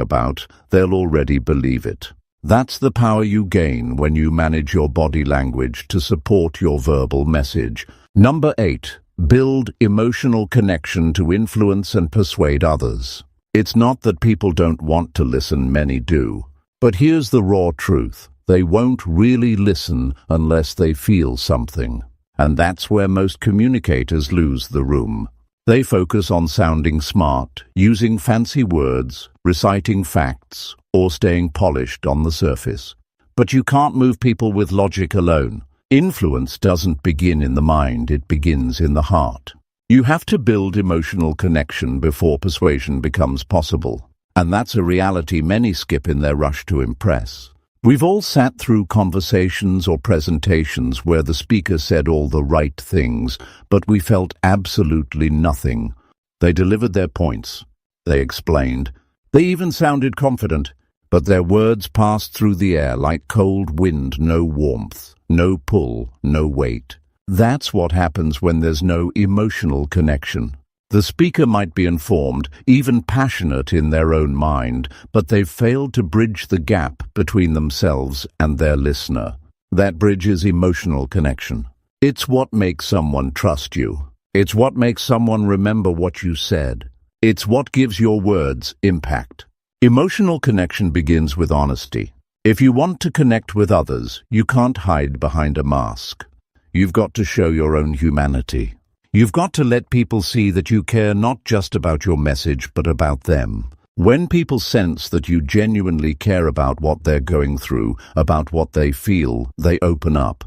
about. They'll already believe it. That's the power you gain when you manage your body language to support your verbal message. Number 8. Build emotional connection to influence and persuade others. It's not that people don't want to listen, many do. But here's the raw truth. They won't really listen unless they feel something. And that's where most communicators lose the room. They focus on sounding smart, using fancy words, reciting facts, or staying polished on the surface. But you can't move people with logic alone. Influence doesn't begin in the mind, it begins in the heart. You have to build emotional connection before persuasion becomes possible. And that's a reality many skip in their rush to impress. We've all sat through conversations or presentations where the speaker said all the right things, but we felt absolutely nothing. They delivered their points. They explained. They even sounded confident, but their words passed through the air like cold wind, no warmth, no pull, no weight. That's what happens when there's no emotional connection. The speaker might be informed, even passionate in their own mind, but they've failed to bridge the gap between themselves and their listener. That bridge is emotional connection. It's what makes someone trust you. It's what makes someone remember what you said. It's what gives your words impact. Emotional connection begins with honesty. If you want to connect with others, you can't hide behind a mask. You've got to show your own humanity. You've got to let people see that you care not just about your message, but about them. When people sense that you genuinely care about what they're going through, about what they feel, they open up.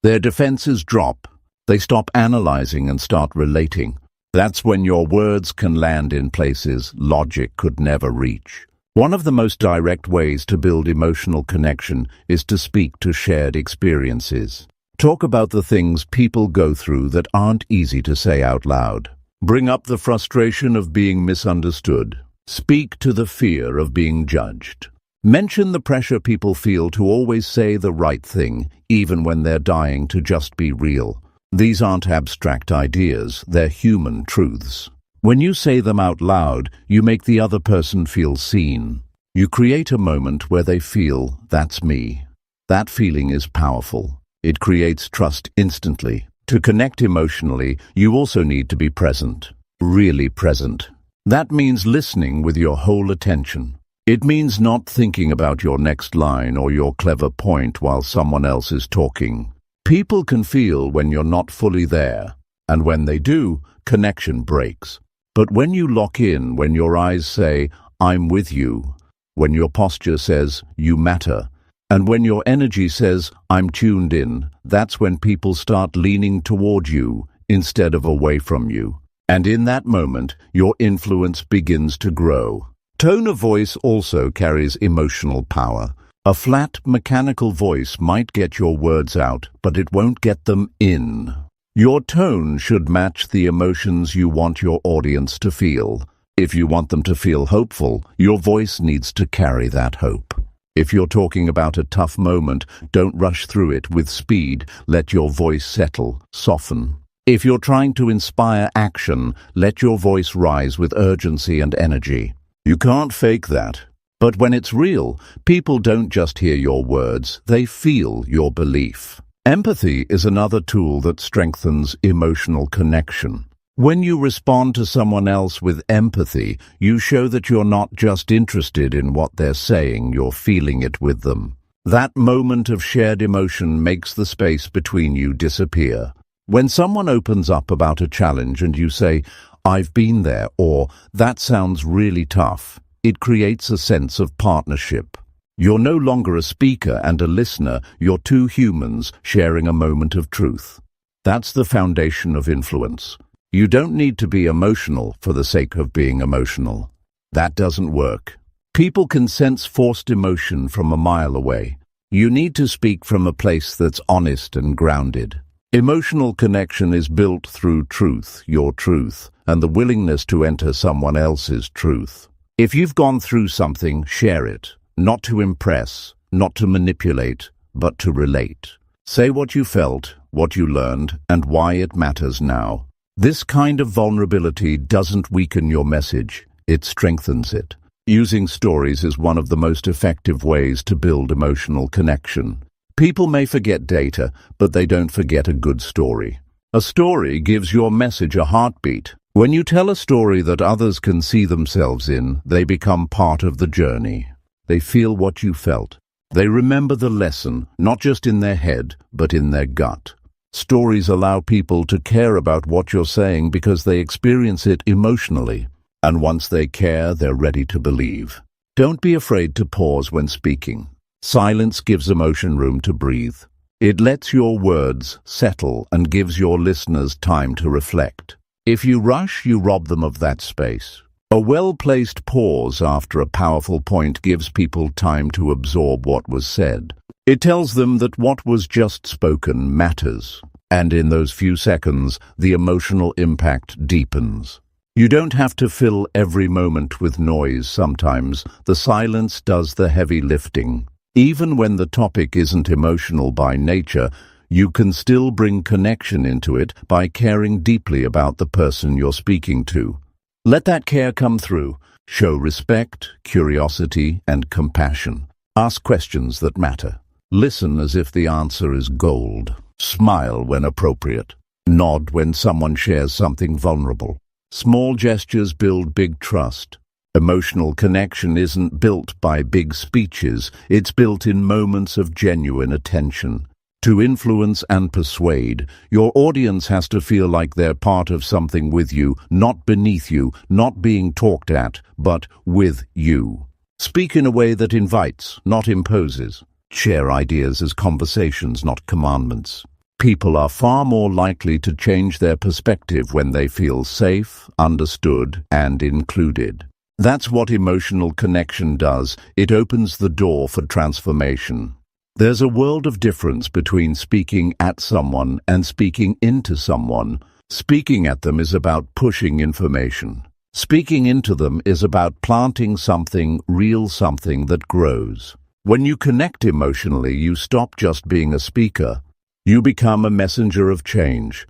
Their defenses drop. They stop analyzing and start relating. That's when your words can land in places logic could never reach. One of the most direct ways to build emotional connection is to speak to shared experiences. Talk about the things people go through that aren't easy to say out loud. Bring up the frustration of being misunderstood. Speak to the fear of being judged. Mention the pressure people feel to always say the right thing, even when they're dying to just be real. These aren't abstract ideas, they're human truths. When you say them out loud, you make the other person feel seen. You create a moment where they feel, that's me. That feeling is powerful. It creates trust instantly. To connect emotionally, you also need to be present. Really present. That means listening with your whole attention. It means not thinking about your next line or your clever point while someone else is talking. People can feel when you're not fully there, and when they do, connection breaks. But when you lock in, when your eyes say, I'm with you, when your posture says, you matter, and when your energy says, I'm tuned in, that's when people start leaning toward you instead of away from you. And in that moment, your influence begins to grow. Tone of voice also carries emotional power. A flat, mechanical voice might get your words out, but it won't get them in. Your tone should match the emotions you want your audience to feel. If you want them to feel hopeful, your voice needs to carry that hope. If you're talking about a tough moment, don't rush through it with speed. Let your voice settle, soften. If you're trying to inspire action, let your voice rise with urgency and energy. You can't fake that. But when it's real, people don't just hear your words, they feel your belief. Empathy is another tool that strengthens emotional connection. When you respond to someone else with empathy, you show that you're not just interested in what they're saying, you're feeling it with them. That moment of shared emotion makes the space between you disappear. When someone opens up about a challenge and you say, I've been there, or that sounds really tough, it creates a sense of partnership. You're no longer a speaker and a listener, you're two humans sharing a moment of truth. That's the foundation of influence. You don't need to be emotional for the sake of being emotional. That doesn't work. People can sense forced emotion from a mile away. You need to speak from a place that's honest and grounded. Emotional connection is built through truth, your truth, and the willingness to enter someone else's truth. If you've gone through something, share it. Not to impress, not to manipulate, but to relate. Say what you felt, what you learned, and why it matters now. This kind of vulnerability doesn't weaken your message, it strengthens it. Using stories is one of the most effective ways to build emotional connection. People may forget data, but they don't forget a good story. A story gives your message a heartbeat. When you tell a story that others can see themselves in, they become part of the journey. They feel what you felt. They remember the lesson, not just in their head, but in their gut. Stories allow people to care about what you're saying because they experience it emotionally. And once they care, they're ready to believe. Don't be afraid to pause when speaking. Silence gives emotion room to breathe. It lets your words settle and gives your listeners time to reflect. If you rush, you rob them of that space. A well-placed pause after a powerful point gives people time to absorb what was said. It tells them that what was just spoken matters, and in those few seconds, the emotional impact deepens. You don't have to fill every moment with noise sometimes. The silence does the heavy lifting. Even when the topic isn't emotional by nature, you can still bring connection into it by caring deeply about the person you're speaking to. Let that care come through. Show respect, curiosity, and compassion. Ask questions that matter. Listen as if the answer is gold. Smile when appropriate. Nod when someone shares something vulnerable. Small gestures build big trust. Emotional connection isn't built by big speeches. It's built in moments of genuine attention. To influence and persuade, your audience has to feel like they're part of something with you, not beneath you, not being talked at, but with you. Speak in a way that invites, not imposes. Share ideas as conversations, not commandments. People are far more likely to change their perspective when they feel safe, understood, and included. That's what emotional connection does. It opens the door for transformation. There's a world of difference between speaking at someone and speaking into someone. Speaking at them is about pushing information. Speaking into them is about planting something real, something that grows. When you connect emotionally, you stop just being a speaker. You become a messenger of change.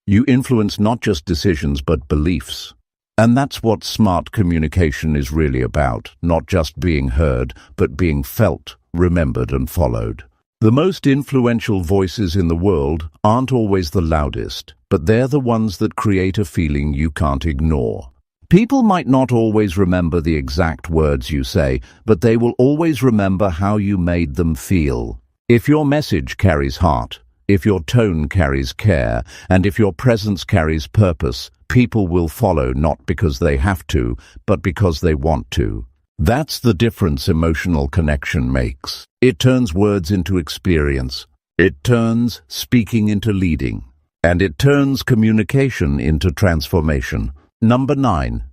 You influence not just decisions but beliefs. And that's what smart communication is really about, not just being heard, but being felt, remembered, and followed. The most influential voices in the world aren't always the loudest, but they're the ones that create a feeling you can't ignore. People might not always remember the exact words you say, but they will always remember how you made them feel. If your message carries heart, if your tone carries care, and if your presence carries purpose, people will follow not because they have to, but because they want to. That's the difference emotional connection makes. It turns words into experience. It turns speaking into leading. And it turns communication into transformation. Number 9.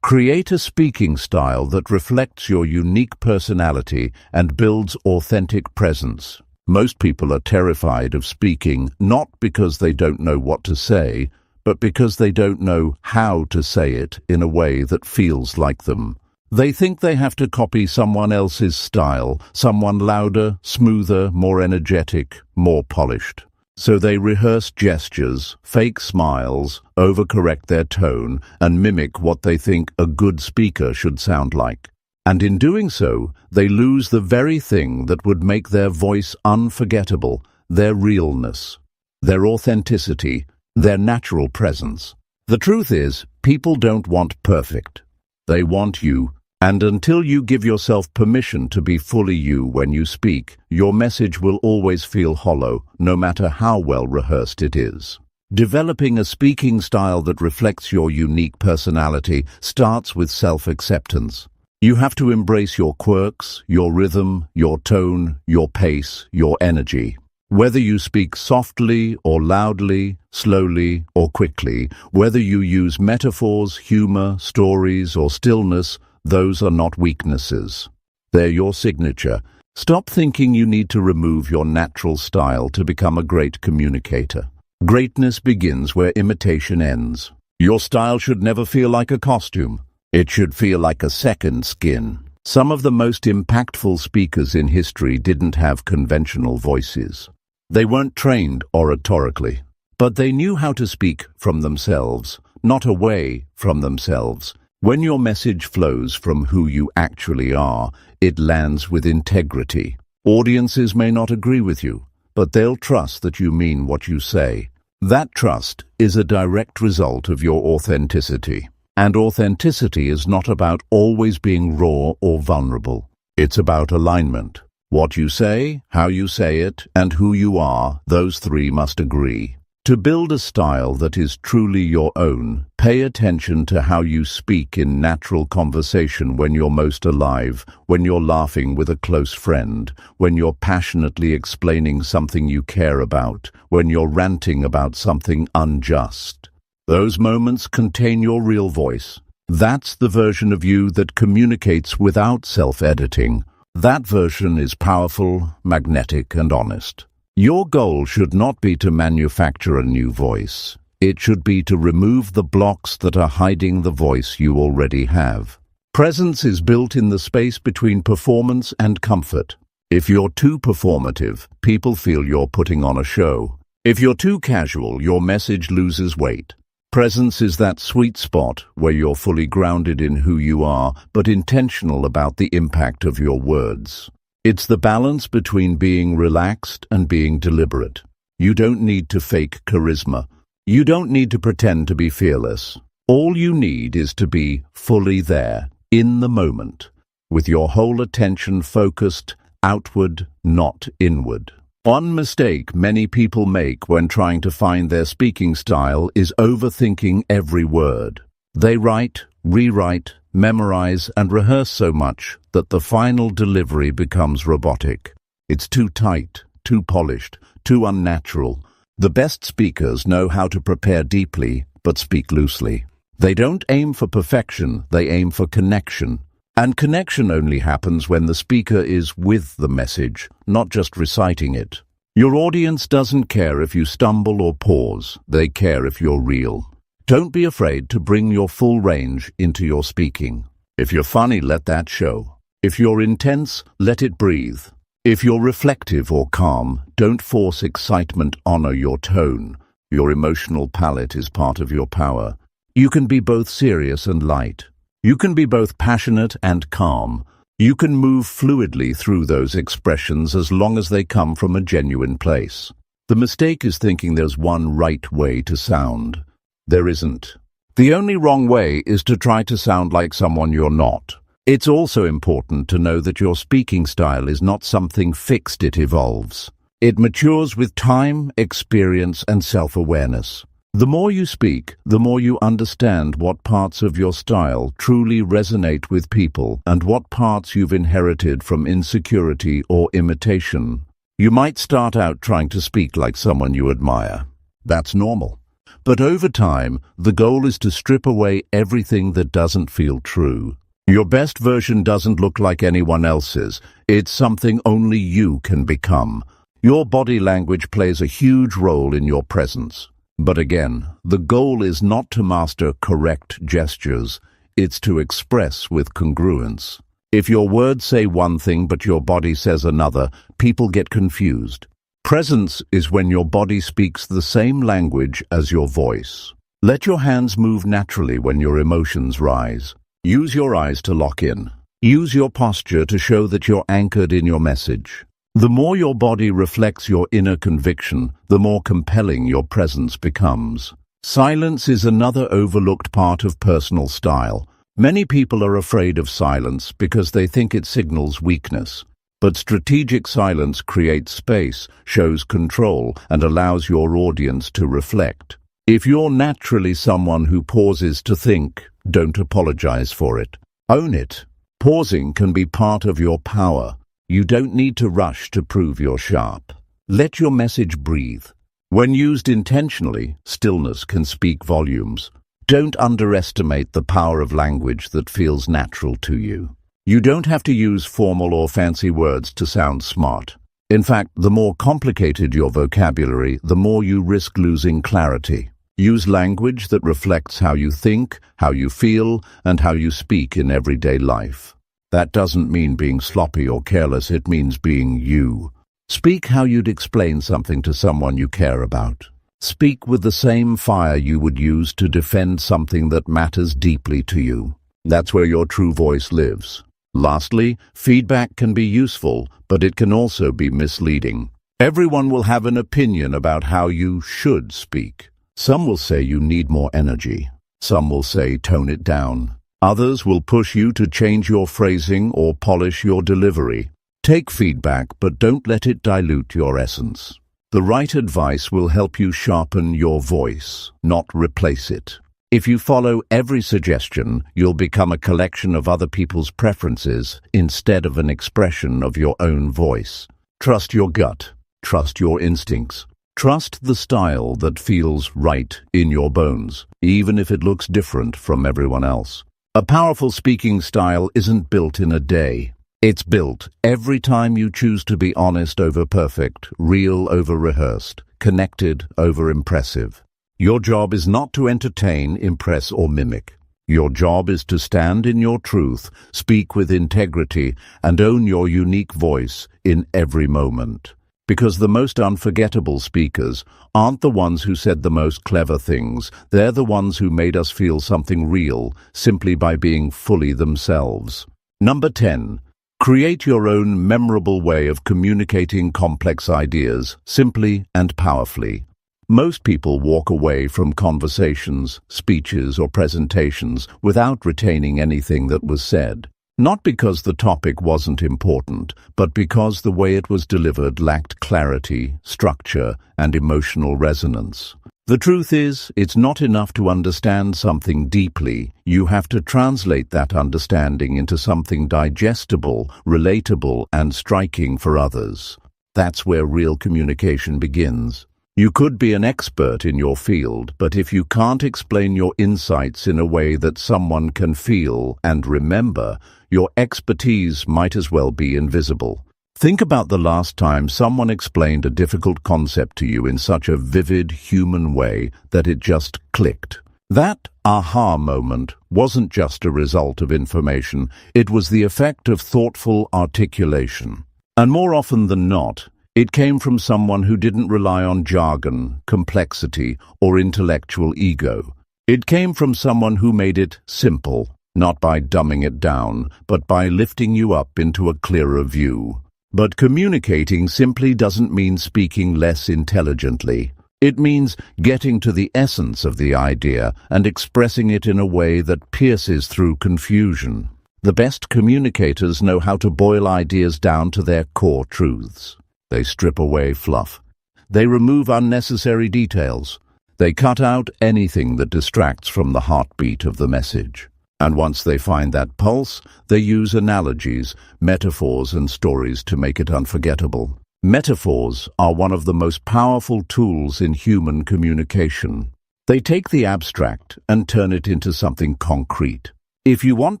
Create a speaking style that reflects your unique personality and builds authentic presence. Most people are terrified of speaking not because they don't know what to say, but because they don't know how to say it in a way that feels like them. They think they have to copy someone else's style, someone louder, smoother, more energetic, more polished. So they rehearse gestures, fake smiles, overcorrect their tone, and mimic what they think a good speaker should sound like. And in doing so, they lose the very thing that would make their voice unforgettable, their realness, their authenticity, their natural presence. The truth is, people don't want perfect. They want you, and until you give yourself permission to be fully you when you speak, your message will always feel hollow, no matter how well rehearsed it is. Developing a speaking style that reflects your unique personality starts with self-acceptance. You have to embrace your quirks, your rhythm, your tone, your pace, your energy. Whether you speak softly or loudly, slowly or quickly, whether you use metaphors, humor, stories, or stillness, those are not weaknesses. They're your signature. Stop thinking you need to remove your natural style to become a great communicator. Greatness begins where imitation ends. Your style should never feel like a costume. It should feel like a second skin. Some of the most impactful speakers in history didn't have conventional voices. They weren't trained oratorically, but they knew how to speak from themselves, not away from themselves. When your message flows from who you actually are, it lands with integrity. Audiences may not agree with you, but they'll trust that you mean what you say. That trust is a direct result of your authenticity. And authenticity is not about always being raw or vulnerable. It's about alignment. What you say, how you say it, and who you are, those three must agree. To build a style that is truly your own, pay attention to how you speak in natural conversation when you're most alive, when you're laughing with a close friend, when you're passionately explaining something you care about, when you're ranting about something unjust. Those moments contain your real voice. That's the version of you that communicates without self-editing. That version is powerful, magnetic, and honest. Your goal should not be to manufacture a new voice. It should be to remove the blocks that are hiding the voice you already have. Presence is built in the space between performance and comfort. If you're too performative, people feel you're putting on a show. If you're too casual, your message loses weight. Presence is that sweet spot where you're fully grounded in who you are, but intentional about the impact of your words. It's the balance between being relaxed and being deliberate. You don't need to fake charisma. You don't need to pretend to be fearless. All you need is to be fully there, in the moment, with your whole attention focused outward, not inward. One mistake many people make when trying to find their speaking style is overthinking every word. They write, rewrite, memorize, and rehearse so much that the final delivery becomes robotic. It's too tight, too polished, too unnatural. The best speakers know how to prepare deeply, but speak loosely. They don't aim for perfection, they aim for connection. And connection only happens when the speaker is with the message, not just reciting it. Your audience doesn't care if you stumble or pause, they care if you're real. Don't be afraid to bring your full range into your speaking. If you're funny, let that show. If you're intense, let it breathe. If you're reflective or calm, don't force excitement, honor your tone. Your emotional palette is part of your power. You can be both serious and light. You can be both passionate and calm. You can move fluidly through those expressions as long as they come from a genuine place. The mistake is thinking there's one right way to sound. There isn't. The only wrong way is to try to sound like someone you're not. It's also important to know that your speaking style is not something fixed, it evolves. It matures with time, experience, and self-awareness. The more you speak, the more you understand what parts of your style truly resonate with people and what parts you've inherited from insecurity or imitation. You might start out trying to speak like someone you admire. That's normal. But over time, the goal is to strip away everything that doesn't feel true. Your best version doesn't look like anyone else's. It's something only you can become. Your body language plays a huge role in your presence. But again, the goal is not to master correct gestures. It's to express with congruence. If your words say one thing but your body says another, people get confused. Presence is when your body speaks the same language as your voice. Let your hands move naturally when your emotions rise. Use your eyes to lock in. Use your posture to show that you're anchored in your message. The more your body reflects your inner conviction, the more compelling your presence becomes. Silence is another overlooked part of personal style. Many people are afraid of silence because they think it signals weakness. But strategic silence creates space, shows control, and allows your audience to reflect. If you're naturally someone who pauses to think, don't apologize for it. Own it. Pausing can be part of your power. You don't need to rush to prove you're sharp. Let your message breathe. When used intentionally, stillness can speak volumes. Don't underestimate the power of language that feels natural to you. You don't have to use formal or fancy words to sound smart. In fact, the more complicated your vocabulary, the more you risk losing clarity. Use language that reflects how you think, how you feel, and how you speak in everyday life. That doesn't mean being sloppy or careless, it means being you. Speak how you'd explain something to someone you care about. Speak with the same fire you would use to defend something that matters deeply to you. That's where your true voice lives. Lastly, feedback can be useful, but it can also be misleading. Everyone will have an opinion about how you should speak. Some will say you need more energy. Some will say tone it down. Others will push you to change your phrasing or polish your delivery. Take feedback, but don't let it dilute your essence. The right advice will help you sharpen your voice, not replace it. If you follow every suggestion, you'll become a collection of other people's preferences instead of an expression of your own voice. Trust your gut. Trust your instincts. Trust the style that feels right in your bones, even if it looks different from everyone else. A powerful speaking style isn't built in a day. It's built every time you choose to be honest over perfect, real over rehearsed, connected over impressive. Your job is not to entertain, impress, or mimic. Your job is to stand in your truth, speak with integrity, and own your unique voice in every moment. Because the most unforgettable speakers aren't the ones who said the most clever things. They're the ones who made us feel something real simply by being fully themselves. Number 10. Create your own memorable way of communicating complex ideas, simply and powerfully. Most people walk away from conversations, speeches, or presentations without retaining anything that was said. Not because the topic wasn't important, but because the way it was delivered lacked clarity, structure, and emotional resonance. The truth is, it's not enough to understand something deeply. You have to translate that understanding into something digestible, relatable, and striking for others. That's where real communication begins. You could be an expert in your field, but if you can't explain your insights in a way that someone can feel and remember, your expertise might as well be invisible. Think about the last time someone explained a difficult concept to you in such a vivid, human way that it just clicked. That aha moment wasn't just a result of information, it was the effect of thoughtful articulation. And more often than not, it came from someone who didn't rely on jargon, complexity, or intellectual ego. It came from someone who made it simple, not by dumbing it down, but by lifting you up into a clearer view. But communicating simply doesn't mean speaking less intelligently. It means getting to the essence of the idea and expressing it in a way that pierces through confusion. The best communicators know how to boil ideas down to their core truths. They strip away fluff. They remove unnecessary details. They cut out anything that distracts from the heartbeat of the message. And once they find that pulse, they use analogies, metaphors, and stories to make it unforgettable. Metaphors are one of the most powerful tools in human communication. They take the abstract and turn it into something concrete. If you want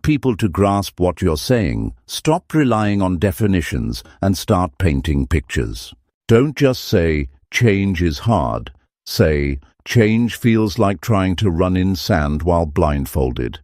people to grasp what you're saying, stop relying on definitions and start painting pictures. Don't just say, change is hard. Say, change feels like trying to run in sand while blindfolded.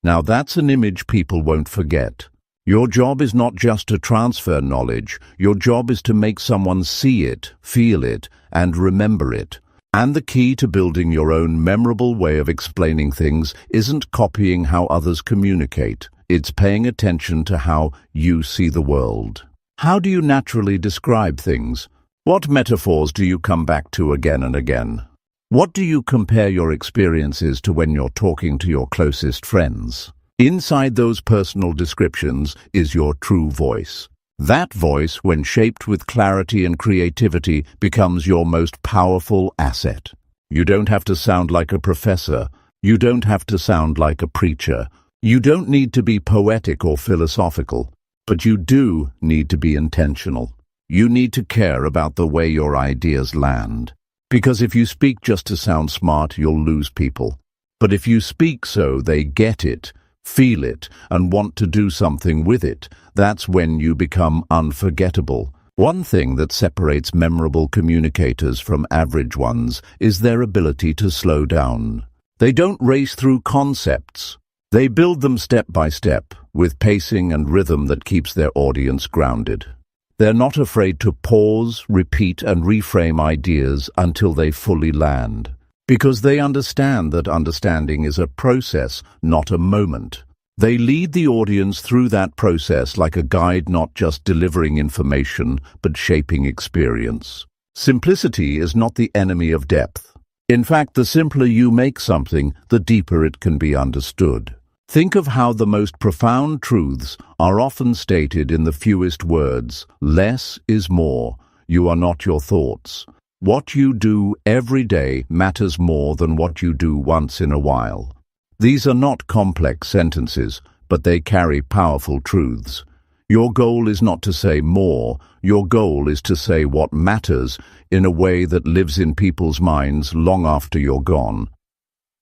Now that's an image people won't forget. Your job is not just to transfer knowledge. Your job is to make someone see it, feel it, and remember it. And the key to building your own memorable way of explaining things isn't copying how others communicate. It's paying attention to how you see the world. How do you naturally describe things? What metaphors do you come back to again and again? What do you compare your experiences to when you're talking to your closest friends? Inside those personal descriptions is your true voice. That voice, when shaped with clarity and creativity, becomes your most powerful asset. You don't have to sound like a professor. You don't have to sound like a preacher. You don't need to be poetic or philosophical. But you do need to be intentional. You need to care about the way your ideas land. Because if you speak just to sound smart, you'll lose people. But if you speak so they get it, feel it, and want to do something with it, that's when you become unforgettable. One thing that separates memorable communicators from average ones is their ability to slow down. They don't race through concepts. They build them step by step, with pacing and rhythm that keeps their audience grounded. They're not afraid to pause, repeat, and reframe ideas until they fully land. Because they understand that understanding is a process, not a moment. They lead the audience through that process like a guide, not just delivering information, but shaping experience. Simplicity is not the enemy of depth. In fact, the simpler you make something, the deeper it can be understood. Think of how the most profound truths are often stated in the fewest words. Less is more. You are not your thoughts. What you do every day matters more than what you do once in a while. These are not complex sentences, but they carry powerful truths. Your goal is not to say more. Your goal is to say what matters in a way that lives in people's minds long after you're gone.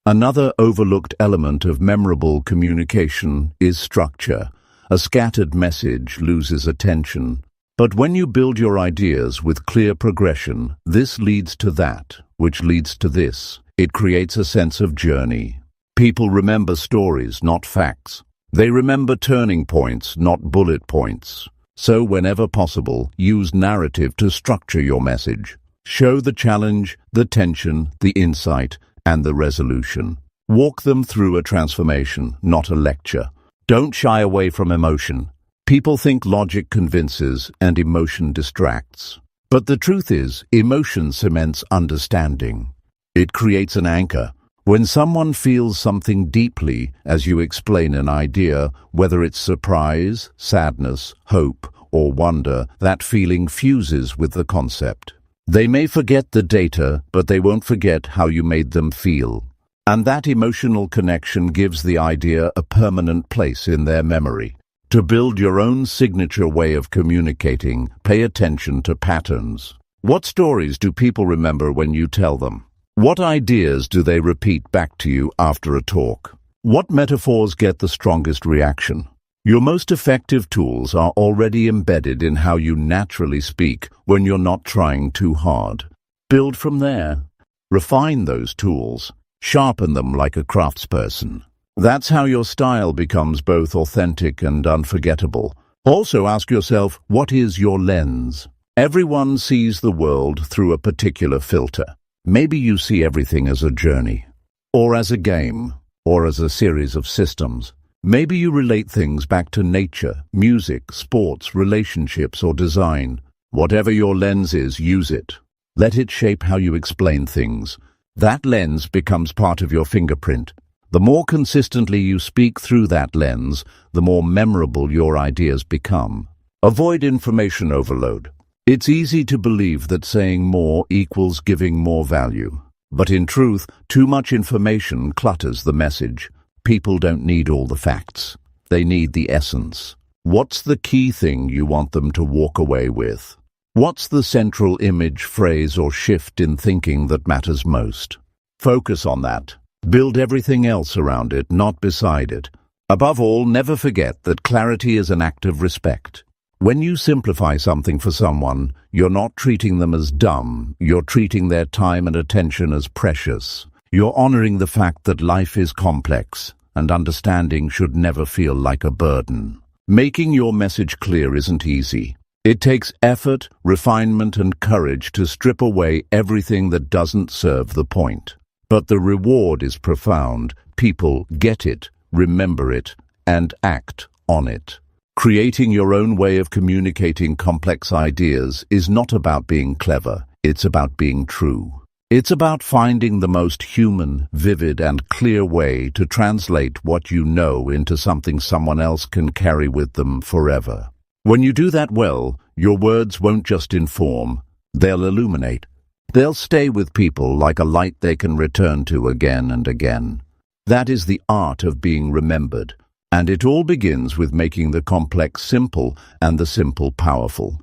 Another overlooked element of memorable communication is structure. A scattered message loses attention. But when you build your ideas with clear progression, this leads to that, which leads to this. It creates a sense of journey. People remember stories, not facts. They remember turning points, not bullet points. So whenever possible, use narrative to structure your message. Show the challenge, the tension, the insight, and the resolution. Walk them through a transformation, not a lecture. Don't shy away from emotion. People think logic convinces and emotion distracts. But the truth is, emotion cements understanding. It creates an anchor. When someone feels something deeply as you explain an idea, whether it's surprise, sadness, hope, or wonder, that feeling fuses with the concept. They may forget the data, but they won't forget how you made them feel. And that emotional connection gives the idea a permanent place in their memory. To build your own signature way of communicating, pay attention to patterns. What stories do people remember when you tell them? What ideas do they repeat back to you after a talk? What metaphors get the strongest reaction? Your most effective tools are already embedded in how you naturally speak when you're not trying too hard. Build from there. Refine those tools. Sharpen them like a craftsperson. That's how your style becomes both authentic and unforgettable. Also ask yourself, what is your lens? Everyone sees the world through a particular filter. Maybe you see everything as a journey, or as a game, or as a series of systems. Maybe you relate things back to nature, music, sports, relationships, or design. Whatever your lens is, use it. Let it shape how you explain things. That lens becomes part of your fingerprint. The more consistently you speak through that lens, the more memorable your ideas become. Avoid information overload. It's easy to believe that saying more equals giving more value. But in truth, too much information clutters the message. People don't need all the facts. They need the essence. What's the key thing you want them to walk away with? What's the central image, phrase, or shift in thinking that matters most? Focus on that. Build everything else around it, not beside it. Above all, never forget that clarity is an act of respect. When you simplify something for someone, you're not treating them as dumb. You're treating their time and attention as precious. You're honoring the fact that life is complex, and understanding should never feel like a burden. Making your message clear isn't easy. It takes effort, refinement, and courage to strip away everything that doesn't serve the point. But the reward is profound. People get it, remember it, and act on it. Creating your own way of communicating complex ideas is not about being clever, it's about being true. It's about finding the most human, vivid, and clear way to translate what you know into something someone else can carry with them forever. When you do that well, your words won't just inform, they'll illuminate. They'll stay with people like a light they can return to again and again. That is the art of being remembered. And it all begins with making the complex simple and the simple powerful.